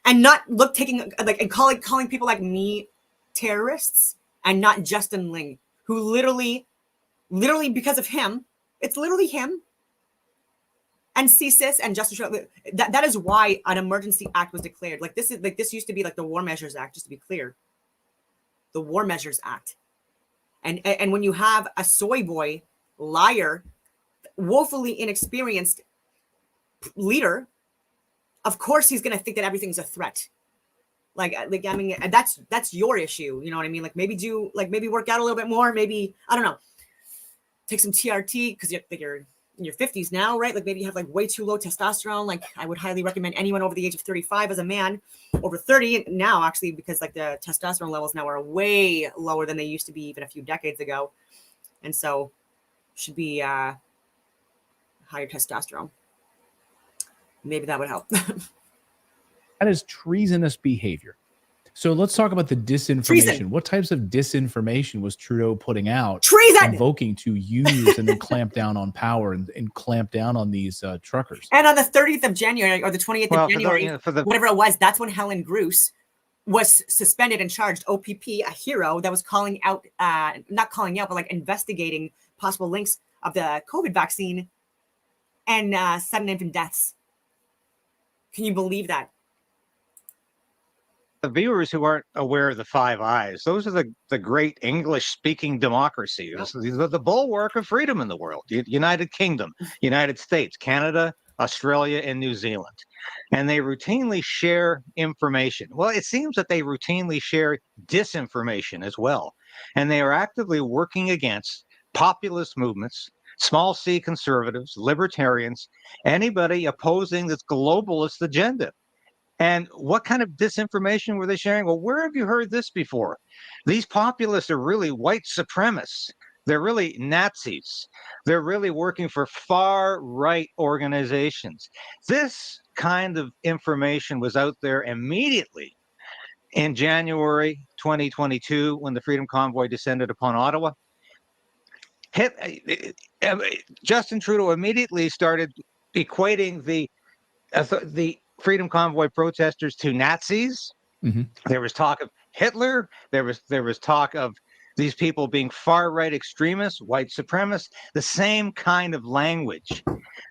And not and calling people like me terrorists, and not Justin Ling, who literally because of him, it's literally him and CSIS and Justice. That is why an emergency act was declared. This used to be like the War Measures Act, just to be clear. The War Measures Act. And when you have a soy boy, liar, woefully inexperienced leader, of course he's going to think that everything's a threat. I mean, that's your issue. You know what I mean? Maybe work out a little bit more. Maybe, I don't know, take some TRT because you're in your 50s now, right? Maybe you have way too low testosterone. I would highly recommend anyone over the age of 35 as a man, over 30 now, actually, because the testosterone levels now are way lower than they used to be even a few decades ago. And so should be higher testosterone. Maybe that would help. That is treasonous behavior. So let's talk about the disinformation. Treason. What types of disinformation was Trudeau putting out? Treason! Invoking to use and then clamp down on power and clamp down on these truckers. And on the 30th of January or the 28th of January, whatever it was, that's when Helen Bruce was suspended and charged. OPP, a hero that was calling out, not calling out, but investigating possible links of the COVID vaccine and sudden infant deaths. Can you believe that? The viewers who aren't aware of the Five Eyes, those are the great English-speaking democracies. These are the bulwark of freedom in the world. United Kingdom, United States, Canada, Australia, and New Zealand. And they routinely share information. Well, it seems that they routinely share disinformation as well. And they are actively working against populist movements, small c conservatives, libertarians, anybody opposing this globalist agenda. And what kind of disinformation were they sharing? Well, where have you heard this before? These populists are really white supremacists. They're really Nazis. They're really working for far-right organizations. This kind of information was out there immediately in January 2022 when the Freedom Convoy descended upon Ottawa. Justin Trudeau immediately started equating the Freedom Convoy protesters to Nazis. Mm-hmm. There was talk of Hitler. There was talk of these people being far-right extremists, white supremacists, the same kind of language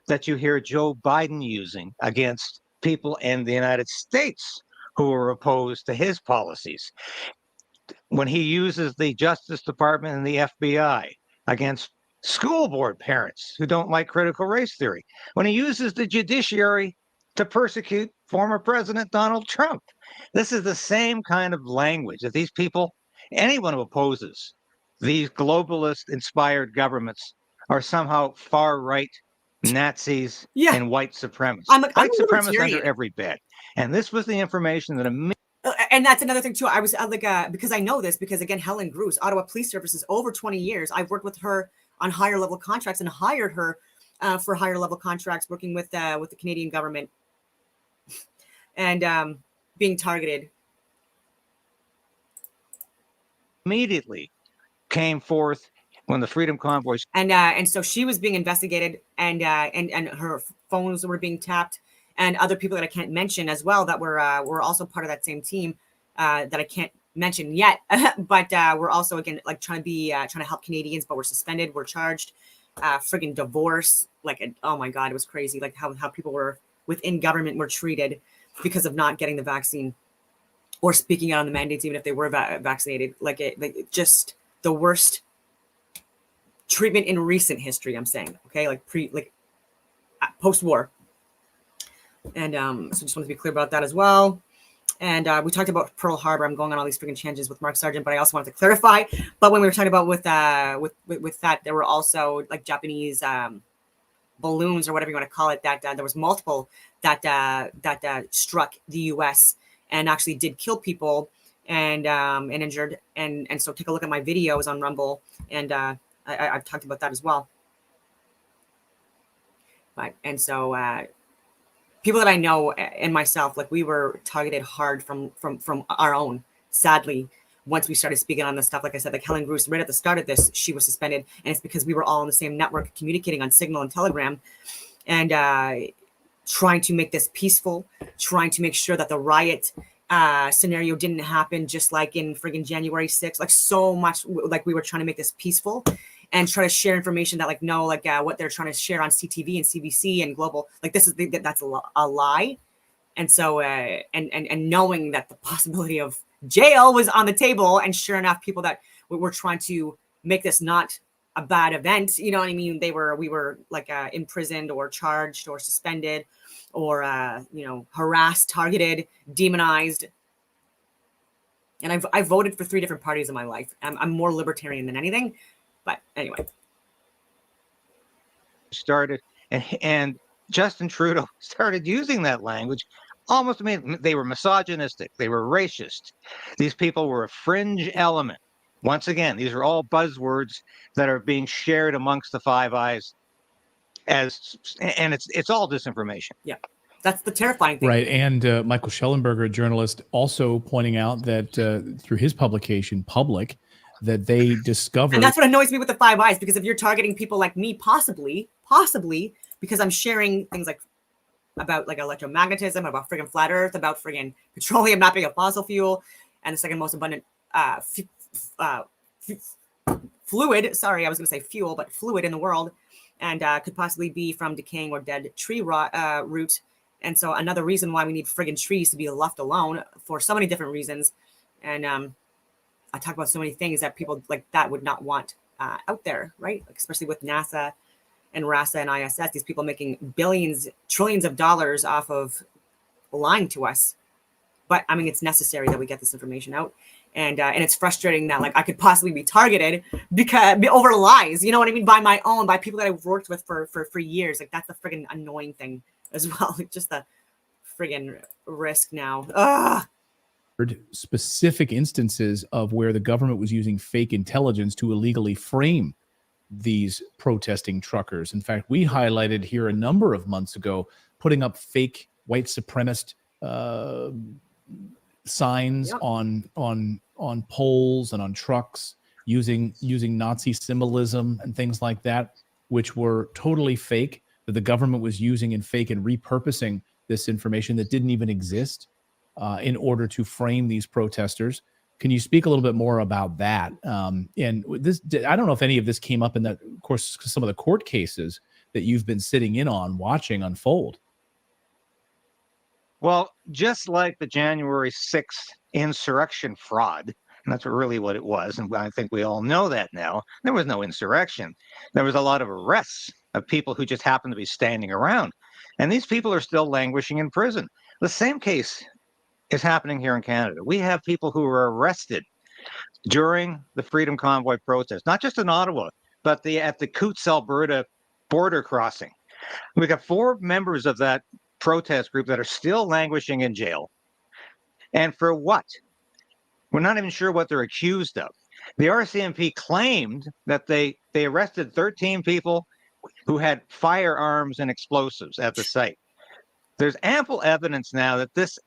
that you hear Joe Biden using against people in the United States who are opposed to his policies. When he uses the Justice Department and the FBI against school board parents who don't like critical race theory. When he uses the judiciary to persecute former President Donald Trump. This is the same kind of language that these people, anyone who opposes these globalist-inspired governments, are somehow far-right Nazis and white supremacists. White supremacists under every bed. And this was the information that and that's another thing too. I was because I know this because again, Helen Bruce, Ottawa Police Services, over 20 years. I've worked with her on higher level contracts and hired her for higher level contracts, working with the Canadian government and being targeted. Immediately came forth when the Freedom Convoys and so she was being investigated and her phones were being tapped. And other people that I can't mention as well that were also part of that same team that I can't mention yet, but we're also again trying to help Canadians, but we're suspended, we're charged, friggin' divorce, oh my god, it was crazy, how people were within government were treated because of not getting the vaccine or speaking out on the mandates, even if they were vaccinated. Like just the worst treatment in recent history, I'm saying, okay, like post-war. And so just wanted to be clear about that as well. And we talked about Pearl Harbor. I'm going on all these freaking tangents with Mark Sargent, but I also wanted to clarify. But when we were talking about with that, there were also like Japanese balloons or whatever you want to call it. That there was multiple that struck the U.S. and actually did kill people and injured. And so take a look at my videos on Rumble, and I've talked about that as well. But and so. People that I know and myself, like we were targeted hard from our own, sadly, once we started speaking on this stuff. Like I said, like Helen Bruce, right at the start of this, she was suspended. And it's because we were all on the same network communicating on Signal and Telegram and trying to make this peaceful, trying to make sure that the riot scenario didn't happen, just like in friggin' January 6th, like so much, like we were trying to make this peaceful and try to share information that like, no, like what they're trying to share on CTV and CBC and global, like this is that's a lie. And so, and knowing that the possibility of jail was on the table, and sure enough, people that were trying to make this not a bad event, you know what I mean? We were like imprisoned or charged or suspended or, harassed, targeted, demonized. And I voted for 3 different parties in my life. I'm more libertarian than anything. But anyway. Started and Justin Trudeau started using that language almost immediately. They were misogynistic. They were racist. These people were a fringe element. Once again, these are all buzzwords that are being shared amongst the Five Eyes and it's all disinformation. Yeah. That's the terrifying thing. Right. And Michael Schellenberger, a journalist, also pointing out that through his publication, Public, that they discovered. And that's what annoys me with the Five Eyes, because if you're targeting people like me, possibly, because I'm sharing things like about like electromagnetism, about friggin' flat earth, about friggin' petroleum not being a fossil fuel, and the second most abundant fluid, sorry, I was going to say fuel, but fluid in the world, and could possibly be from decaying or dead tree root. And so another reason why we need friggin' trees to be left alone for so many different reasons. And I talk about so many things that people like that would not want out there, right? Like, especially with NASA and RASA and ISS, these people making billions, trillions of dollars off of lying to us. But I mean, it's necessary that we get this information out. And it's frustrating that like I could possibly be targeted because over lies, you know what I mean? By people that I've worked with for years. Like that's the friggin' annoying thing as well. Like, just the friggin' risk now. Ugh. Specific instances of where the government was using fake intelligence to illegally frame these protesting truckers. In fact, we highlighted here a number of months ago, putting up fake white supremacist signs on poles and on trucks, using Nazi symbolism and things like that, which were totally fake, that the government was using in fake and repurposing this information that didn't even exist in order to frame these protesters. Can you speak a little bit more about that? And this, I don't know if any of this came up in the, of course, some of the court cases that you've been sitting in on, watching unfold. Well, just like the January 6th insurrection fraud, and that's really what it was, and I think we all know that now, there was no insurrection. There was a lot of arrests of people who just happened to be standing around. And these people are still languishing in prison. The same case is happening here in Canada. We have people who were arrested during the Freedom Convoy protest, not just in Ottawa, but at the Coutts, Alberta border crossing. We got 4 members of that protest group that are still languishing in jail. And for what? We're not even sure what they're accused of. The RCMP claimed that they arrested 13 people who had firearms and explosives at the site. There's ample evidence now that this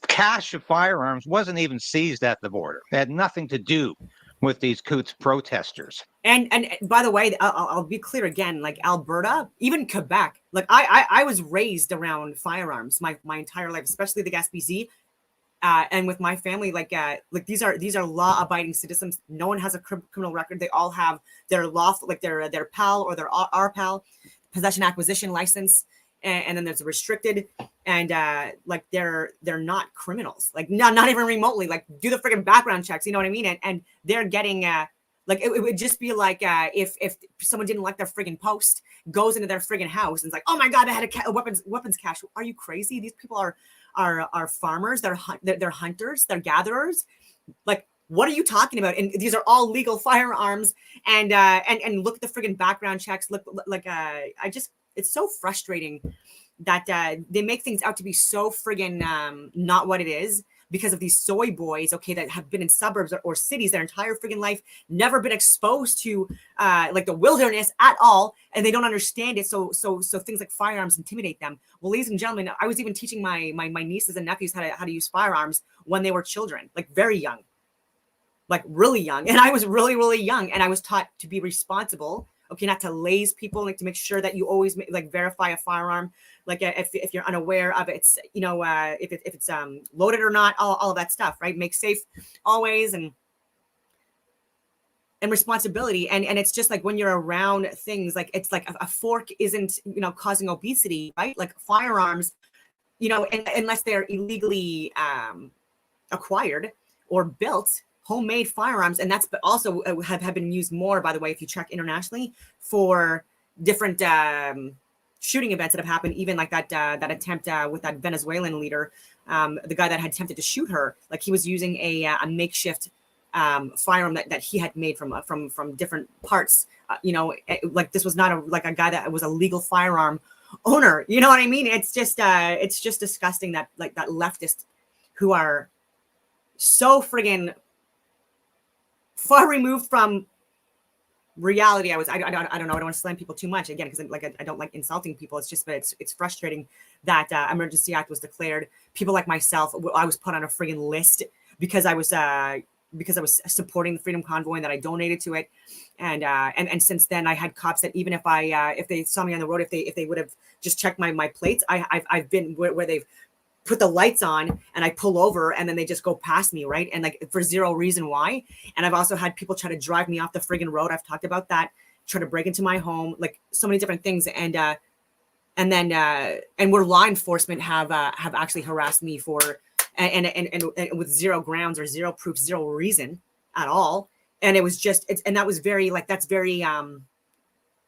cache of firearms wasn't even seized at the border. It had nothing to do with these Coutts protesters. And by the way, I'll be clear again, like Alberta, even Quebec, like I was raised around firearms my entire life, especially the Gaspésie. And with my family, like these are law-abiding citizens. No one has a criminal record. They all have their lawful, like their PAL or their RPAL, possession acquisition license, and then there's restricted, and like they're not criminals, like not even remotely. Like do the freaking background checks, you know what I mean? And they're getting like it would just be like if someone didn't like their friggin' post, goes into their friggin' house and it's like, oh my god, they had a weapons cache. Are you crazy? These people are farmers, they're hunters, they're gatherers. Like, what are you talking about? And these are all legal firearms. And look at the friggin' background checks. Look, like it's so frustrating that they make things out to be so friggin' not what it is, because of these soy boys, okay, that have been in suburbs or cities their entire friggin' life, never been exposed to like the wilderness at all, and they don't understand it. So things like firearms intimidate them. Well, ladies and gentlemen, I was even teaching my nieces and nephews how to use firearms when they were children, like very young, like really young. And I was really, really young, and I was taught to be responsible. Okay, not to laze people, like to make sure that you always like verify a firearm, like if you're unaware of it's, you know, if it's loaded or not, all of that stuff, right? Make safe always, and responsibility. And it's just like when you're around things, like it's like a fork isn't, you know, causing obesity, right? Like firearms, you know, unless they're illegally acquired or built, homemade firearms, and that's also have been used more, by the way, if you check internationally, for different shooting events that have happened, even like that attempt with that Venezuelan leader, the guy that had attempted to shoot her, like he was using a makeshift firearm that he had made from different parts. You know, like this was not a guy that was a legal firearm owner. You know what I mean? It's just disgusting that like that leftists who are so friggin' far removed from reality. I don't know. I don't want to slam people too much again, because like I don't like insulting people. It's just, but it's frustrating that emergency act was declared. People like myself, I was put on a friggin' list because I was supporting the Freedom Convoy and that I donated to it. And since then I had cops that even if they saw me on the road, if they would have just checked my plates, I've been where they've put the lights on and I pull over and then they just go past me, right? And like for zero reason why. And I've also had people try to drive me off the friggin' road. I've talked about that, try to break into my home, like so many different things. And where law enforcement have actually harassed me for and with zero grounds or zero proof, zero reason at all. And it was just and that was very like that's very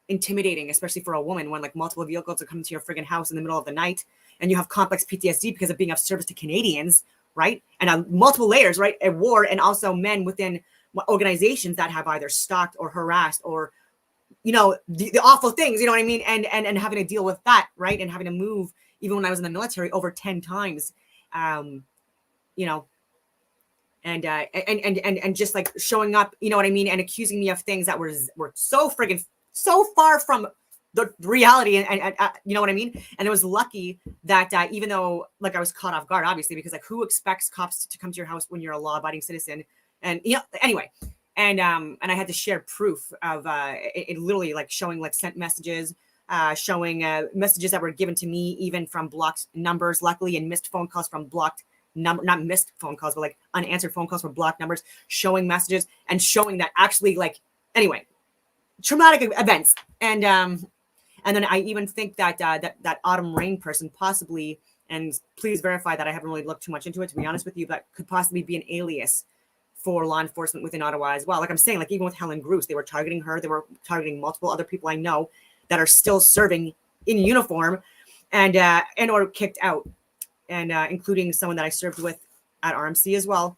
intimidating, especially for a woman, when like multiple vehicles are coming to your friggin' house in the middle of the night and you have complex PTSD because of being of service to Canadians, right? And multiple layers, right? At war, and also men within organizations that have either stalked or harassed or, you know, the awful things, you know what I mean? And having to deal with that, right? And having to move, even when I was in the military, over 10 times, you know, and just like showing up, you know what I mean? And accusing me of things that were so friggin' so far from the reality, and you know what I mean? And it was lucky that even though like I was caught off guard, obviously, because like who expects cops to come to your house when you're a law-abiding citizen? And you know, anyway, and I had to share proof of it literally like showing like sent messages, showing messages that were given to me even from blocked numbers, luckily, and missed phone calls from blocked number, not missed phone calls, but like unanswered phone calls from blocked numbers, showing messages and showing that actually like anyway, traumatic events. And then I even think that that Autumn Rain person possibly, and please verify that I haven't really looked too much into it, to be honest with you, but could possibly be an alias for law enforcement within Ottawa as well. Like I'm saying, like even with Helen Bruce, they were targeting her. They were targeting multiple other people I know that are still serving in uniform and or kicked out, and including someone that I served with at RMC as well.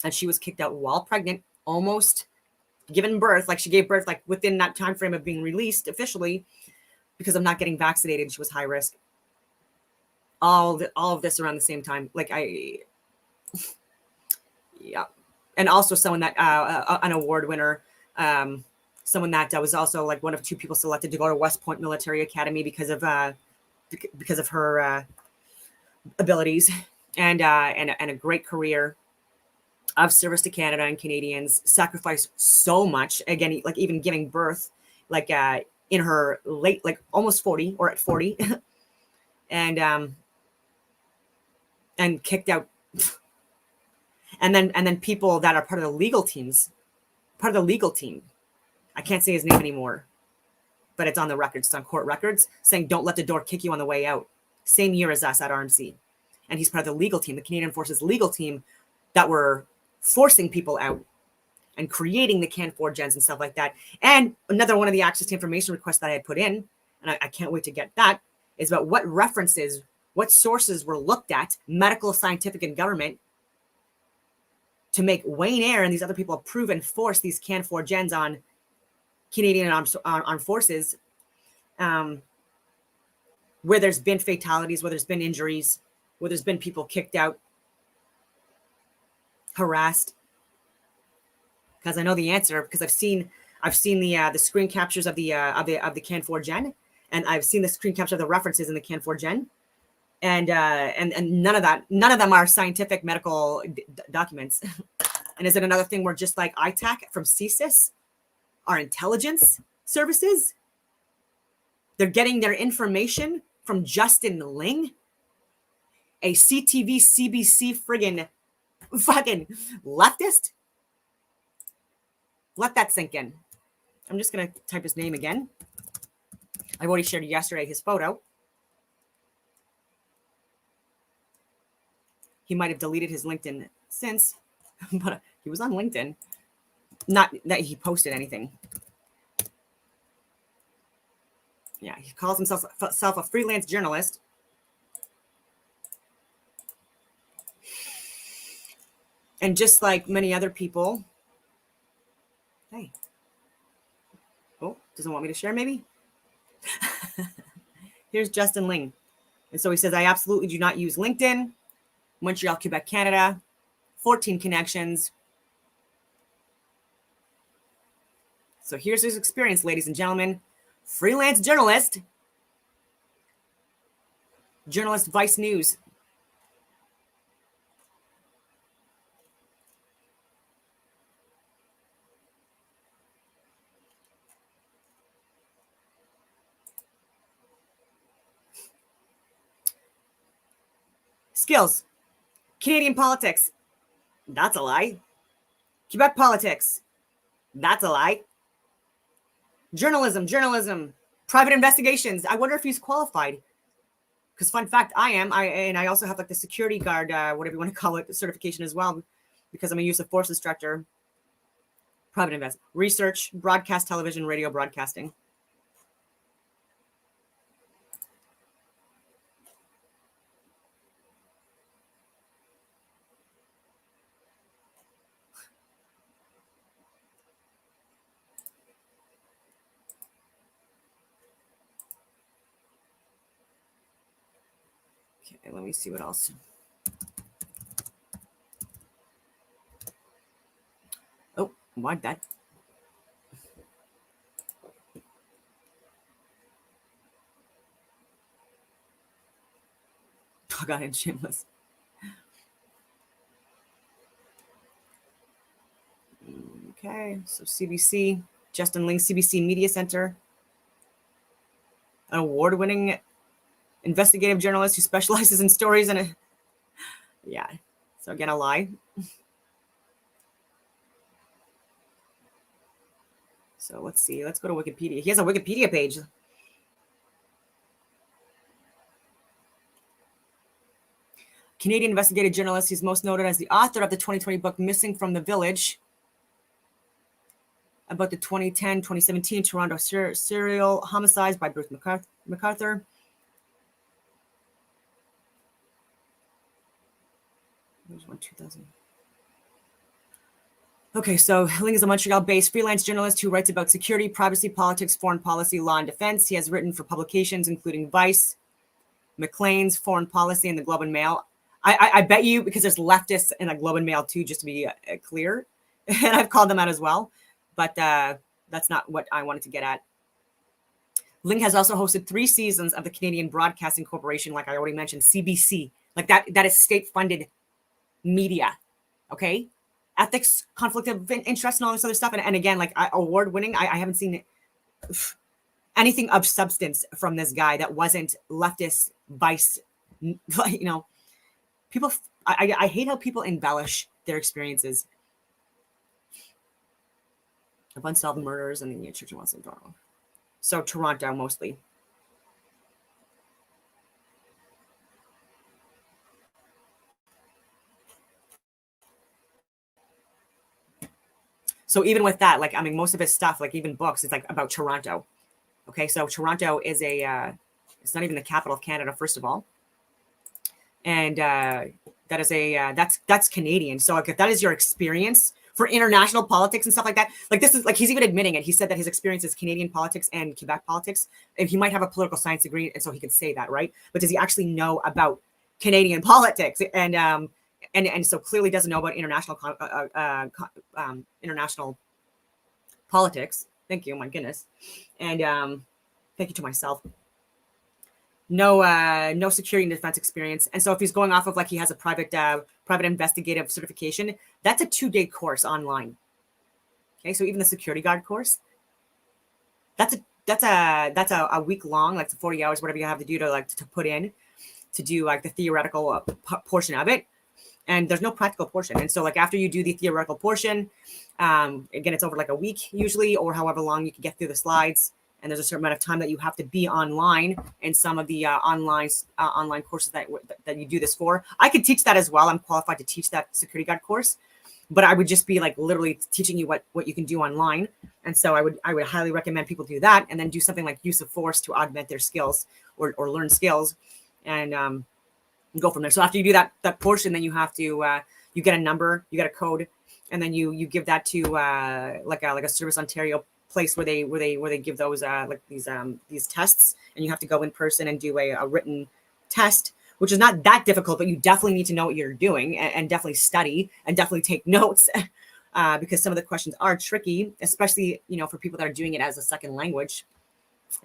And she was kicked out while pregnant, almost given birth. Like she gave birth like within that time frame of being released officially, because of not getting vaccinated. She was high risk. All of this around the same time. Like yeah. And also someone that, an award winner, someone that was also like one of two people selected to go to West Point Military Academy because of her abilities and a great career of service to Canada and Canadians, sacrificed so much. Again, like even giving birth, like, in her late, like almost 40 or at 40, and kicked out. And then people that are part of the legal team. I can't say his name anymore, but it's on the records, it's on court records, saying don't let the door kick you on the way out. Same year as us at RMC. And he's part of the legal team, the Canadian Forces legal team that were forcing people out and creating the Can4Gens and stuff like that. And another one of the access to information requests that I had put in, and I can't wait to get that, is about what references, what sources were looked at, medical, scientific, and government, to make Wayne Eyre and these other people approve and force these Can4Gens on Canadian armed forces, where there's been fatalities, where there's been injuries, where there's been people kicked out, harassed. Because I know the answer, because I've seen the screen captures of the Can4Gen, and I've seen the screen capture of the references in the Can4Gen, and none of them are scientific medical documents. And is it another thing where, just like ITAC from CSIS, our intelligence services, they're getting their information from Justin Ling, a CTV CBC friggin' fucking leftist? Let that sink in. I'm just going to type his name again. I already shared yesterday his photo. He might have deleted his LinkedIn since, but he was on LinkedIn. Not that he posted anything. Yeah, he calls himself a freelance journalist. And just like many other people, hey, oh, doesn't want me to share maybe? Here's Justin Ling. And so he says, I absolutely do not use LinkedIn. Montreal, Quebec, Canada, 14 connections. So here's his experience, ladies and gentlemen. Freelance journalist, Vice News. Skills. Canadian politics. That's a lie. Quebec politics. That's a lie. Journalism. Private investigations. I wonder if he's qualified. Because fun fact, I am. I also have like the security guard, whatever you want to call it, certification as well, because I'm a use of force instructor. Private invest. Research, broadcast, television, radio broadcasting. Okay, let me see what else. Oh, why'd that? Doggone it, shameless. Okay, so CBC, Justin Ling, CBC Media Center, an award-winning investigative journalist who specializes in stories and yeah. So again, a lie. So let's see. Let's go to Wikipedia. He has a Wikipedia page. Canadian investigative journalist. He's most noted as the author of the 2020 book Missing from the Village, about the 2010-2017 Toronto serial homicides by Bruce MacArthur. There's one 2000. Okay, so Ling is a Montreal-based freelance journalist who writes about security, privacy, politics, foreign policy, law, and defense. He has written for publications including Vice, Maclean's, Foreign Policy, and the Globe and Mail. I bet you, because there's leftists in the Globe and Mail too, just to be clear, and I've called them out as well, but that's not what I wanted to get at. Ling has also hosted 3 seasons of the Canadian Broadcasting Corporation, like I already mentioned, CBC, like that is state-funded media, okay? Ethics, conflict of interest, and all this other stuff. And again, like award-winning, I haven't seen anything of substance from this guy that wasn't leftist Vice, you know. People, I hate how people embellish their experiences of unsolved murders and the Church of Western Toronto. So Toronto mostly. So even with that, like, I mean, most of his stuff, like even books, it's like about Toronto. Okay, so Toronto is it's not even the capital of Canada, first of all. And that is that's Canadian. So like if that is your experience for international politics and stuff like that, like this is like, he's even admitting it. He said that his experience is Canadian politics and Quebec politics. And he might have a political science degree, and so he could say that, right? But does he actually know about Canadian politics? And so clearly doesn't know about international politics. Thank you, my goodness. And thank you to myself. No security and defense experience. And so if he's going off of like he has a private investigative certification, that's a 2-day course online. Okay, so even the security guard course, that's a week long, like 40 hours, whatever you have to do to put in to do like the theoretical portion of it. And there's no practical portion. And so like after you do the theoretical portion, again, it's over like a week usually, or however long you can get through the slides. And there's a certain amount of time that you have to be online in some of the online courses that you do this for. I could teach that as well. I'm qualified to teach that security guard course, but I would just be like literally teaching you what you can do online. And so I would highly recommend people do that, and then do something like use of force to augment their skills or learn skills, and go from there. So after you do that portion, then you have to you get a number, you get a code, and then you give that to like a Service Ontario place where they give those like these tests, and you have to go in person and do a written test, which is not that difficult, but you definitely need to know what you're doing, and definitely study and definitely take notes because some of the questions are tricky, especially for people that are doing it as a second language.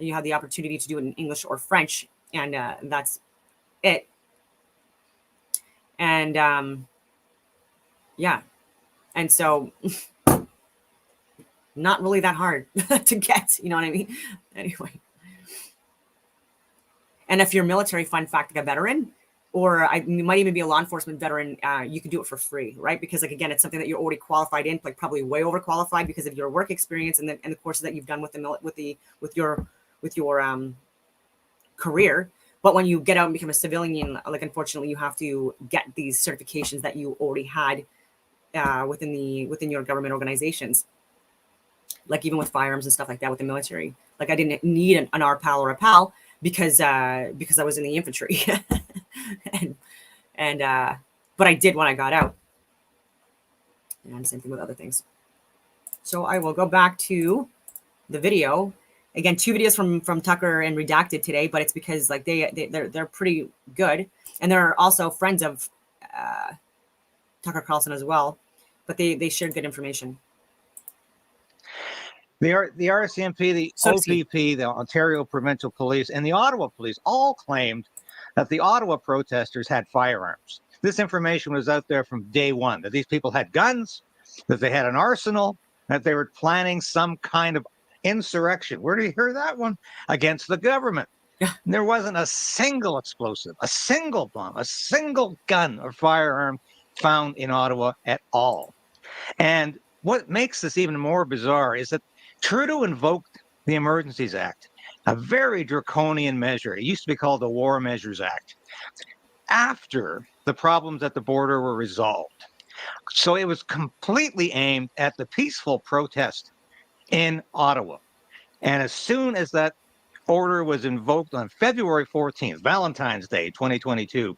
You have the opportunity to do it in English or French, and that's it. And yeah, and so not really that hard to get, you know what I mean? Anyway. And if you're military, fun fact, like a veteran, or you might even be a law enforcement veteran, you can do it for free, right? Because like, again, it's something that you're already qualified in, like probably way overqualified because of your work experience and the courses that you've done with your career. But when you get out and become a civilian, like unfortunately, you have to get these certifications that you already had within your government organizations. Like even with firearms and stuff like that with the military, like I didn't need an RPAL or a PAL because I was in the infantry, and but I did when I got out. And same thing with other things. So I will go back to the video again. 2 videos from Tucker and Redacted today, but it's because like they're pretty good, and they're also friends of Tucker Carlson as well, but they shared good information. The RCMP, the OPP, the Ontario Provincial Police, and the Ottawa Police all claimed that the Ottawa protesters had firearms. This information was out there from day one, that these people had guns, that they had an arsenal, that they were planning some kind of insurrection. Where do you hear that one? Against the government. Yeah. There wasn't a single explosive, a single bomb, a single gun or firearm found in Ottawa at all. And what makes this even more bizarre is that Trudeau invoked the Emergencies Act, a very draconian measure. It used to be called the War Measures Act, after the problems at the border were resolved. So it was completely aimed at the peaceful protest in Ottawa. And as soon as that order was invoked on February 14th, Valentine's Day, 2022,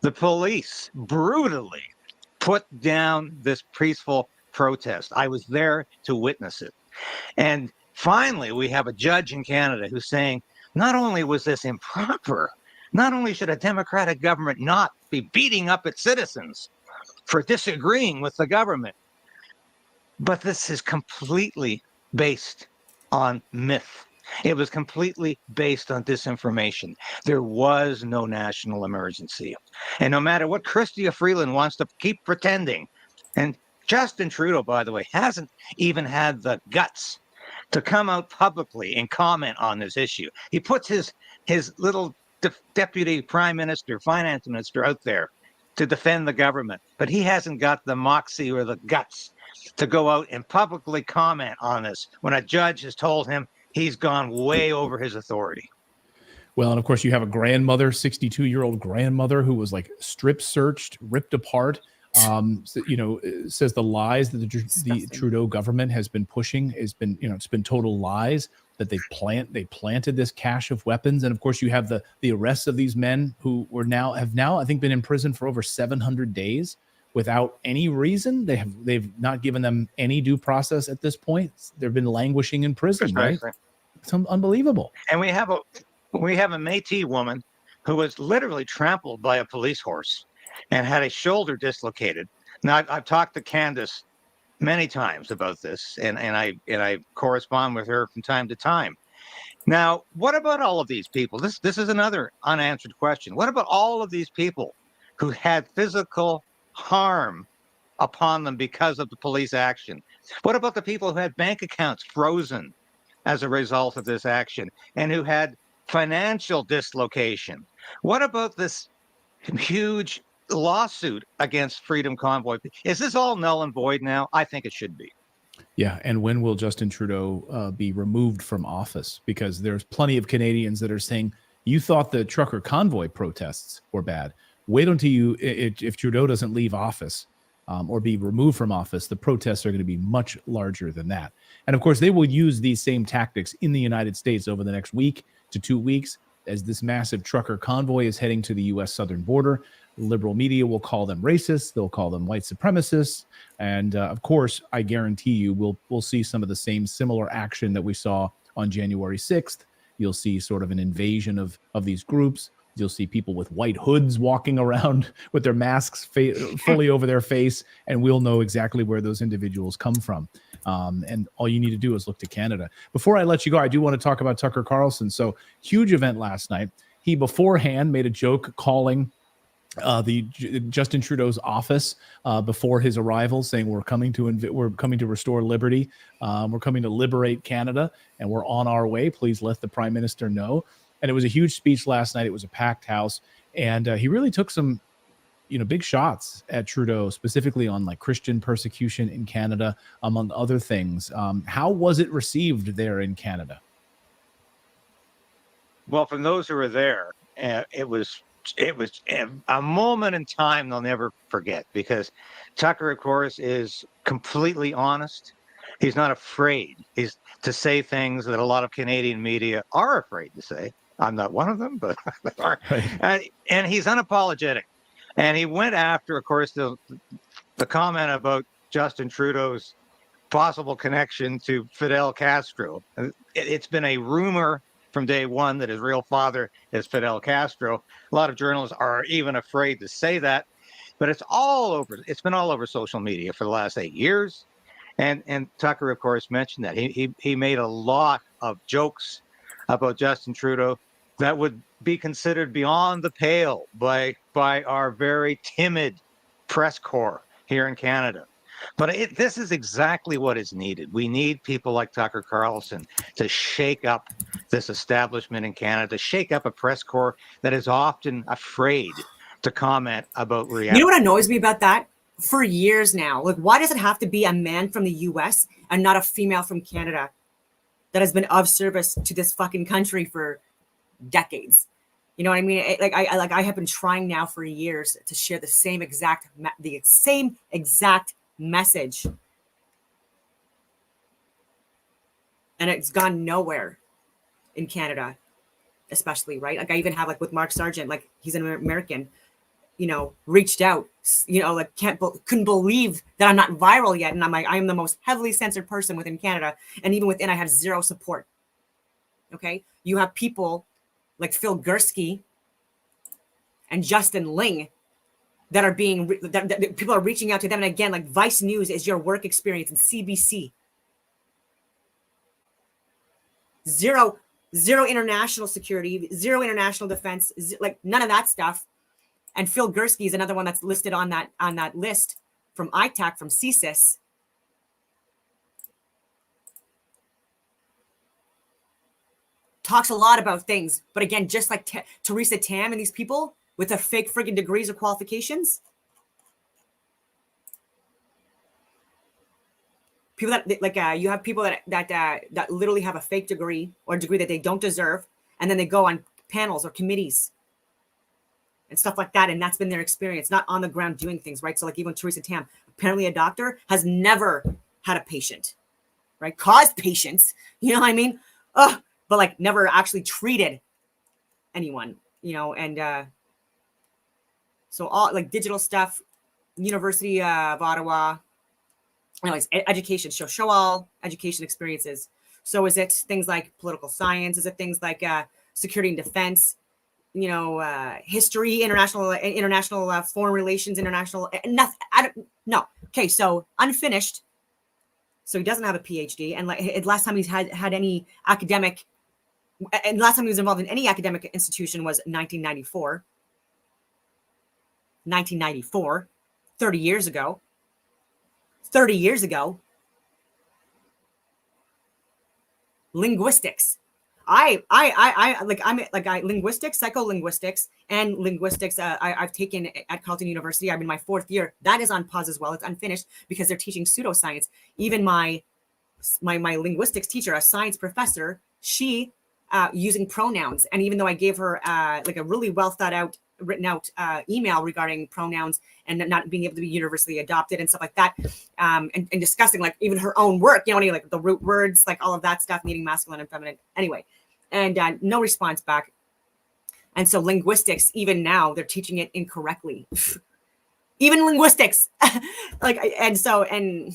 the police brutally put down this peaceful protest. I was there to witness it. And finally, we have a judge in Canada who's saying, not only was this improper, not only should a democratic government not be beating up its citizens for disagreeing with the government, but this is completely based on myth. It was completely based on disinformation. There was no national emergency. And no matter what Chrystia Freeland wants to keep pretending, and Justin Trudeau, by the way, hasn't even had the guts to come out publicly and comment on this issue. He puts his little deputy prime minister, finance minister out there to defend the government, but he hasn't got the moxie or the guts to go out and publicly comment on this when a judge has told him he's gone way over his authority. Well, and of course, you have a grandmother, 62-year-old grandmother, who was like strip searched, ripped apart. Says the lies that the Trudeau government has been pushing has been, it's been total lies, that they planted this cache of weapons. And of course, you have the arrests of these men who have now I think been in prison for over 700 days without any reason. They've not given them any due process at this point. They've been languishing in prison, Precisely. right? It's unbelievable. And we have a Métis woman who was literally trampled by a police horse and had a shoulder dislocated. Now, I've talked to Candace many times about this, and I correspond with her from time to time. Now, what about all of these people? This is another unanswered question. What about all of these people who had physical harm upon them because of the police action? What about the people who had bank accounts frozen as a result of this action and who had financial dislocation? What about this huge lawsuit against Freedom Convoy? Is this all null and void now? I think it should be. Yeah, and when will Justin Trudeau be removed from office? Because there's plenty of Canadians that are saying, you thought the trucker convoy protests were bad. Wait until if Trudeau doesn't leave office or be removed from office, the protests are going to be much larger than that. And of course, they will use these same tactics in the United States over the next week to 2 weeks as this massive trucker convoy is heading to the U.S. southern border. Liberal media will call them racists. They'll call them white supremacists. And of course, I guarantee you we'll see some of the same similar action that we saw on January 6th. You'll see sort of an invasion of these groups. You'll see people with white hoods walking around with their masks fully over their face, and we'll know exactly where those individuals come from. And all you need to do is look to Canada. Before I let you go, I do want to talk about Tucker Carlson. So, huge event last night. He beforehand made a joke calling Justin Trudeau's office before his arrival, saying we're coming to restore liberty, we're coming to liberate Canada, and we're on our way. Please let the Prime Minister know. And it was a huge speech last night. It was a packed house, and he really took some, big shots at Trudeau, specifically on like Christian persecution in Canada, among other things. How was it received there in Canada? Well, from those who were there, it was a moment in time they'll never forget, because Tucker, of course, is completely honest. He's not afraid to say things that a lot of Canadian media are afraid to say. I'm not one of them, but are. Right. And he's unapologetic. And he went after, of course, the comment about Justin Trudeau's possible connection to Fidel Castro. It's been a rumor from day one that his real father is Fidel Castro. A lot of journalists are even afraid to say that, but it's all over. It's been all over social media for the last 8 years. And Tucker, of course, mentioned that he made a lot of jokes about Justin Trudeau that would be considered beyond the pale by our very timid press corps here in Canada. But this is exactly what is needed. We need people like Tucker Carlson to shake up this establishment in Canada, to shake up a press corps that is often afraid to comment about reality. You know what annoys me about that? For years now, like, why does it have to be a man from the U.S. and not a female from Canada that has been of service to this fucking country for decades? You know what I mean? I have been trying now for years to share the same exact message, and it's gone nowhere in Canada, especially, right? Like, I even have, like, with Mark Sargent, like, he's an American, reached out, couldn't believe that I'm not viral yet, and I'm like, I am the most heavily censored person within Canada, and even within, I have zero support. Okay, you have people like Phil Gursky and Justin Ling that are that people are reaching out to them. And again, like, Vice News is your work experience, and CBC. Zero international security, zero international defense, like none of that stuff. And Phil Gursky is another one that's listed on that list from ITAC, from CSIS. Talks a lot about things, but again, just like Theresa Tam and these people with their fake friggin' degrees or qualifications, People that like you have people that literally have a fake degree or a degree that they don't deserve, and then they go on panels or committees and stuff like that, and that's been their experience, not on the ground doing things, right? So like even Theresa Tam, apparently a doctor, has never had a patient, right? Caused patients, you know what I mean? Ugh, but like never actually treated anyone, you know, and so all like digital stuff, University of Ottawa. Anyways, education, show all education experiences. So is it things like political science? Is it things like security and defense? You know, history, international foreign relations, international nothing. No. Okay, so unfinished. So he doesn't have a PhD, and like last time he's had any academic, and last time he was involved in any academic institution was 1994. 1994, 30 years ago. 30 years ago. Linguistics. Linguistics, psycholinguistics, and linguistics. I've taken at Carleton University. I'm in my 4th year. That is on pause as well. It's unfinished because they're teaching pseudoscience. Even my linguistics teacher, a science professor, she using pronouns. And even though I gave her like a really well thought out, written out email regarding pronouns and not being able to be universally adopted and stuff like that, and discussing like even her own work, you know, like the root words, like all of that stuff, needing masculine and feminine. Anyway, and no response back. And so linguistics, even now, they're teaching it incorrectly. Even linguistics, like, and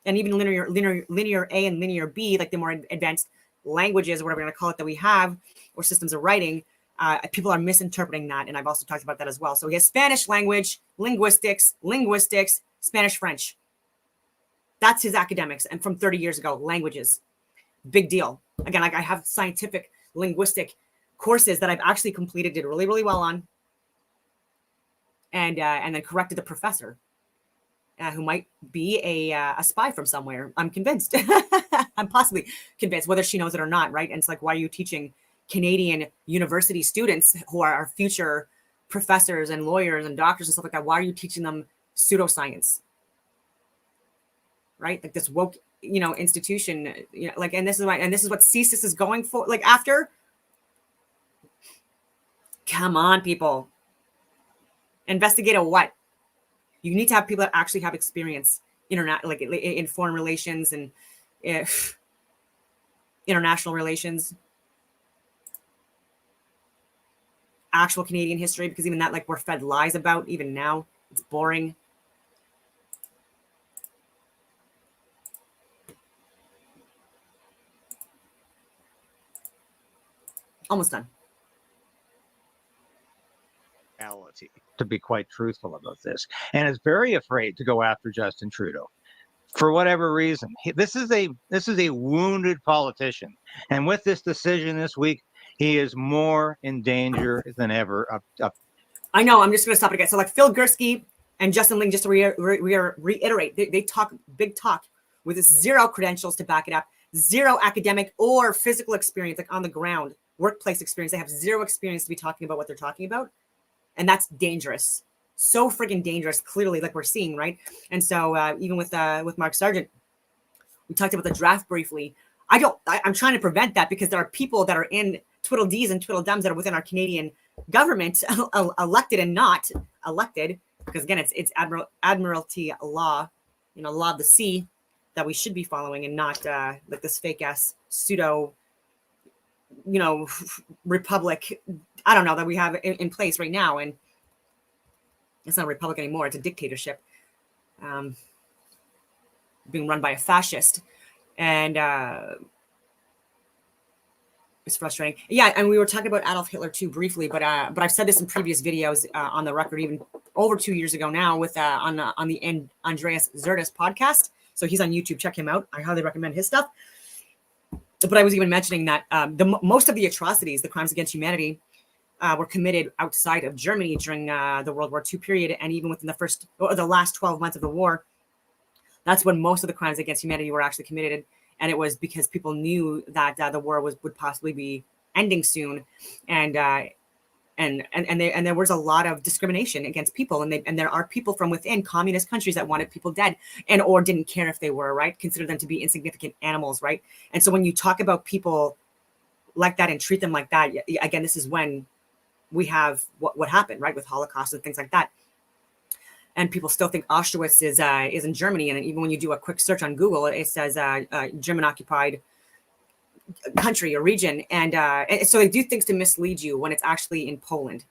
even linear A and linear B, like the more advanced languages, or whatever we're going to call it, that we have, or systems of writing. People are misinterpreting that, and I've also talked about that as well. So he has Spanish language, linguistics, Spanish, French. That's his academics, and from 30 years ago, languages, big deal. Again, like I have scientific linguistic courses that I've actually completed, did really, really well on, and then corrected the professor, who might be a spy from somewhere. I'm convinced. I'm possibly convinced, whether she knows it or not, right? And it's like, why are you teaching Canadian university students who are our future professors and lawyers and doctors and stuff like that? Why are you teaching them pseudoscience? Right? Like this woke, you know, institution, you know, like, and this is what CSIS is going for. Like after, come on, people, investigate a what? You need to have people that actually have experience like in foreign relations and international relations. Actual Canadian history, because even that, like, we're fed lies about even now. It's boring. Almost done. To be quite truthful about this, and is very afraid to go after Justin Trudeau for whatever reason. This is a wounded politician, and with this decision this week, he is more in danger than ever. I know. I'm just going to stop it again. So like Phil Gursky and Justin Ling, just to reiterate, they talk big talk with zero credentials to back it up, zero academic or physical experience, like on the ground, workplace experience. They have zero experience to be talking about what they're talking about. And that's dangerous. So friggin' dangerous, clearly, like we're seeing, right? And so even with Mark Sargent, we talked about the draft briefly. I'm trying to prevent that, because there are people that are in Twiddle-Dees and Twiddle-Dums that are within our Canadian government, elected and not elected, because again, it's Admiralty law, you know, law of the sea, that we should be following, and not like this fake ass pseudo, you know, republic, I don't know, that we have in place right now. And it's not a republic anymore. It's a dictatorship, being run by a fascist. And it's frustrating. Yeah, and we were talking about Adolf Hitler too briefly, but I've said this in previous videos on the record, even over 2 years ago now, with on the Andreas Zerdas podcast. So he's on YouTube. Check him out. I highly recommend his stuff. But I was even mentioning that most of the atrocities, the crimes against humanity, were committed outside of Germany during the World War II period, and even within the last 12 months of the war. That's when most of the crimes against humanity were actually committed, and it was because people knew that the war would possibly be ending soon, and and there was a lot of discrimination against people, and there are people from within communist countries that wanted people dead, and or didn't care if they were, right, consider them to be insignificant animals, right? And so when you talk about people like that and treat them like that, again, this is when we have what happened, right, with Holocaust and things like that. And people still think Auschwitz is in Germany, and even when you do a quick search on Google, it says German occupied country or region, and so they do things to mislead you when it's actually in Poland,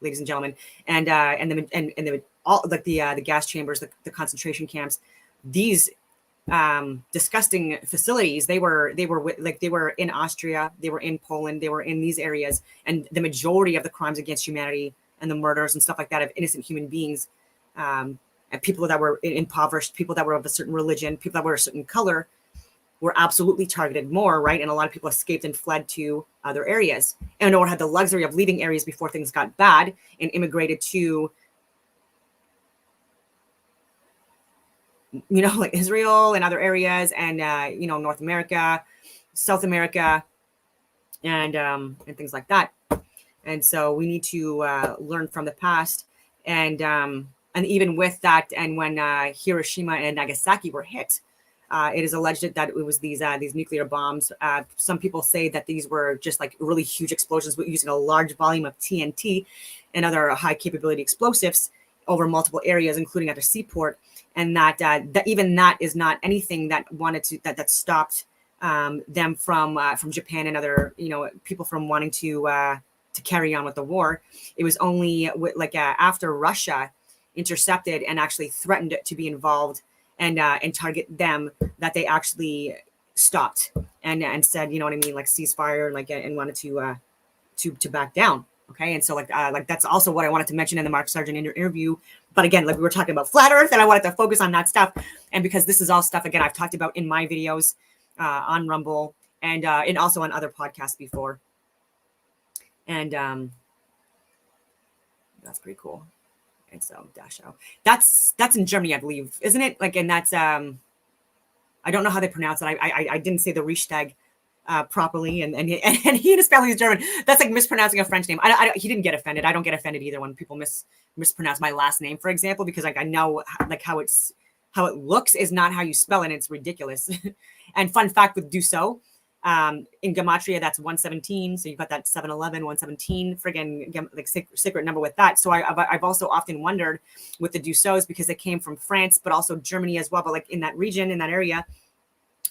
ladies and gentlemen, and the all like the gas chambers, the concentration camps, these disgusting facilities. They were in Austria, they were in Poland, they were in these areas, and the majority of the crimes against humanity and the murders and stuff like that of innocent human beings, and people that were impoverished, people that were of a certain religion, people that were a certain color, were absolutely targeted more, right? And a lot of people escaped and fled to other areas, and or had the luxury of leaving areas before things got bad and immigrated to, like Israel and other areas, and North America, South America, and things like that. And so we need to learn from the past, and even with that, and when Hiroshima and Nagasaki were hit, it is alleged that it was these nuclear bombs. Some people say that these were just like really huge explosions using a large volume of TNT and other high capability explosives over multiple areas, including at a seaport, and that even that is not anything that that stopped them from Japan and other people from wanting to carry on with the war. It was only after Russia intercepted and actually threatened to be involved and target them that they actually stopped and said, like ceasefire, and wanted to back down. Okay, and so that's also what I wanted to mention in the Mark Sargent interview. But again, we were talking about flat Earth, and I wanted to focus on that stuff. And because this is all stuff again I've talked about in my videos on Rumble and also on other podcasts before. And that's pretty cool. And so Dachau, that's in Germany, I believe, isn't it? And that's I don't know how they pronounce it. I didn't say the Reichstag properly, and he and his family is German. That's like mispronouncing a French name. He didn't get offended. I don't get offended either when people mispronounce my last name, for example, because I know how it looks is not how you spell it. And it's ridiculous. And fun fact with Dussault, in Gematria, that's 117. So you've got that 711, 117, friggin' secret number with that. So I've also often wondered with the Dussauts, because they came from France, but also Germany as well, but in that region, in that area,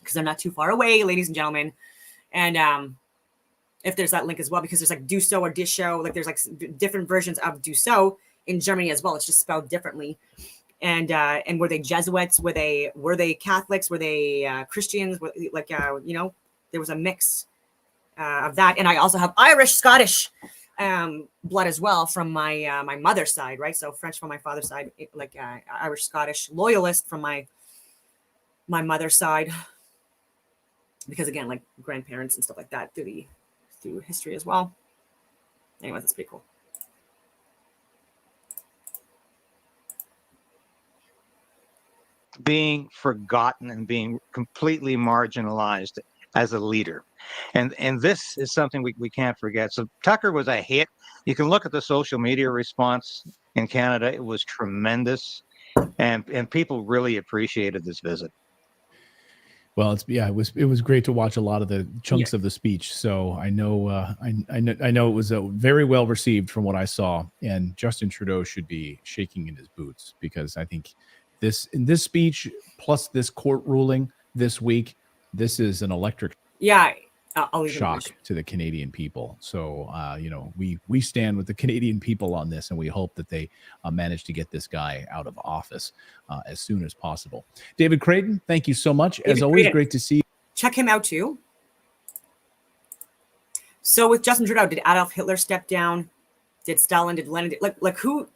because they're not too far away, ladies and gentlemen. And if there's that link as well, because there's Dussault or Dachau, there's different versions of Dussault in Germany as well. It's just spelled differently. And were they Jesuits? Were they Catholics? Were they Christians? There was a mix of that. And I also have Irish, Scottish blood as well from my my mother's side, right? So French from my father's side, Irish, Scottish, loyalist from my mother's side. Because again, grandparents and stuff like that through history as well. Anyway, that's pretty cool. Being forgotten and being completely marginalized as a leader. And this is something we can't forget. So Tucker was a hit. You can look at the social media response in Canada. It was tremendous. And people really appreciated this visit. Well, it was great to watch a lot of the chunks of the speech. So I know I know it was very well received from what I saw, and Justin Trudeau should be shaking in his boots, because I think this speech plus this court ruling this week, this is an electric shock to the Canadian people. So we stand with the Canadian people on this, and we hope that they manage to get this guy out of office as soon as possible. David Creighton, thank you so much. As always, great to see you. Check him out too. So with Justin Trudeau, did Adolf Hitler step down? Did Stalin? Did Lenin? Who?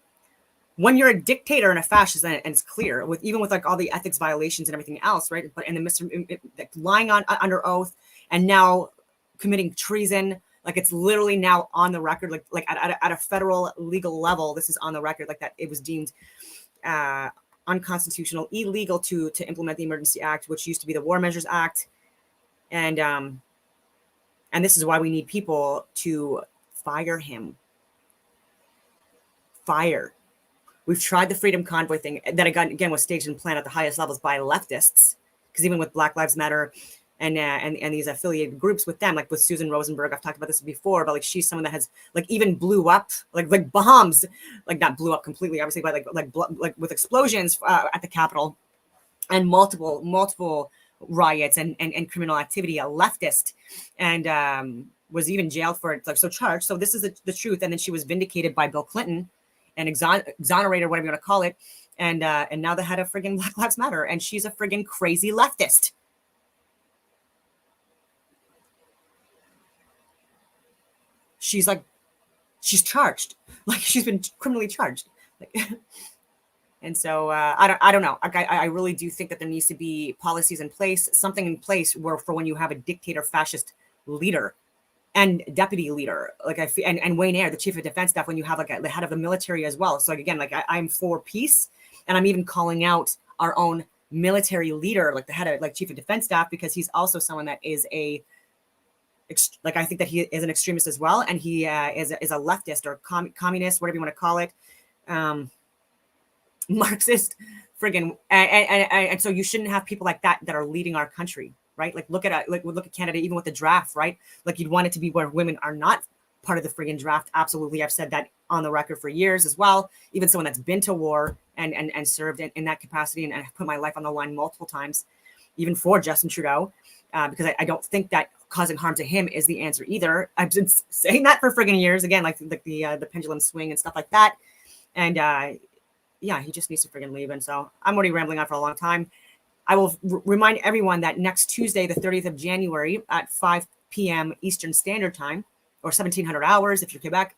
When you're a dictator and a fascist, and it's clear with all the ethics violations and everything else, right? But lying under oath, and now committing treason, it's literally now on the record, at a federal legal level, this is on the record, that it was deemed unconstitutional, illegal to implement the Emergency Act, which used to be the War Measures Act, and this is why we need people to fire him. fire. We've tried the Freedom Convoy thing that again was staged and planned at the highest levels by leftists, because even with Black Lives Matter and these affiliated groups with them, like with Susan Rosenberg, I've talked about this before, but like she's someone that has like even blew up like bombs, like not blew up completely, obviously, but like with explosions at the Capitol and multiple riots and criminal activity, a leftist, and was even jailed for it, like so charged. So this is the truth. And then she was vindicated by Bill Clinton and exonerated, whatever you want to call it, and now the head of friggin' Black Lives Matter, and she's a friggin' crazy leftist. She's charged, like she's been criminally charged, like, and so I don't know. I really do think that there needs to be policies in place, something in place where for when you have a dictator fascist leader and deputy leader, like and Wayne Eyre, the chief of defense staff, when you have like the head of the military as well. So like, again, like I'm for peace, and I'm even calling out our own military leader, like the head of like chief of defense staff, because he's also someone that is like I think that he is an extremist as well, and he is a leftist or communist, whatever you want to call it, Marxist, friggin', and so you shouldn't have people like that are leading our country, right? Like look at Canada, even with the draft, right? Like you'd want it to be where women are not part of the friggin' draft. Absolutely, I've said that on the record for years as well. Even someone that's been to war and served in that capacity, and I've put my life on the line multiple times, even for Justin Trudeau, because I don't think that causing harm to him is the answer either. I've been saying that for friggin' years, again, like the pendulum swing and stuff like that, and yeah, he just needs to friggin' leave. And so I'm already rambling on for a long time. I will remind everyone that next Tuesday, the 30th of January at 5 p.m. Eastern Standard Time, or 1700 hours if you're Quebec,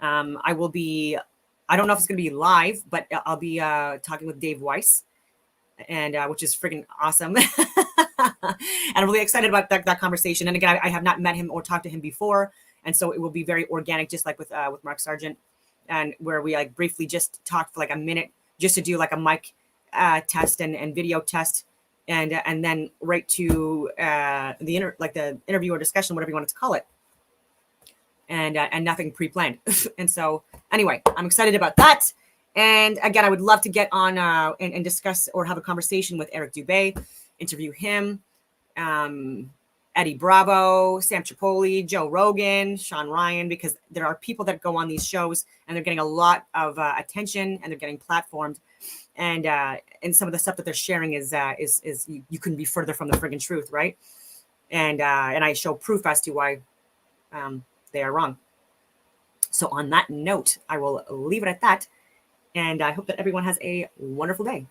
I will be, I don't know if it's going to be live, but I'll be talking with Dave Weiss, and which is friggin' awesome. And I'm really excited about that conversation. And again, I have not met him or talked to him before, and so it will be very organic, just like with Mark Sargent, and where we like briefly just talked for like a minute, just to do like a mic test and video test, and then right to the interview or discussion, whatever you want to call it, and nothing pre-planned. And so anyway, I'm excited about that. And again, I would love to get on and discuss or have a conversation with Eric Dubé, interview him, Eddie Bravo, Sam Tripoli, Joe Rogan, Sean Ryan, because there are people that go on these shows and they're getting a lot of attention and they're getting platformed, and some of the stuff that they're sharing is you couldn't be further from the friggin' truth, right? And I show proof as to why they are wrong. So on that note, I will leave it at that, and I hope that everyone has a wonderful day.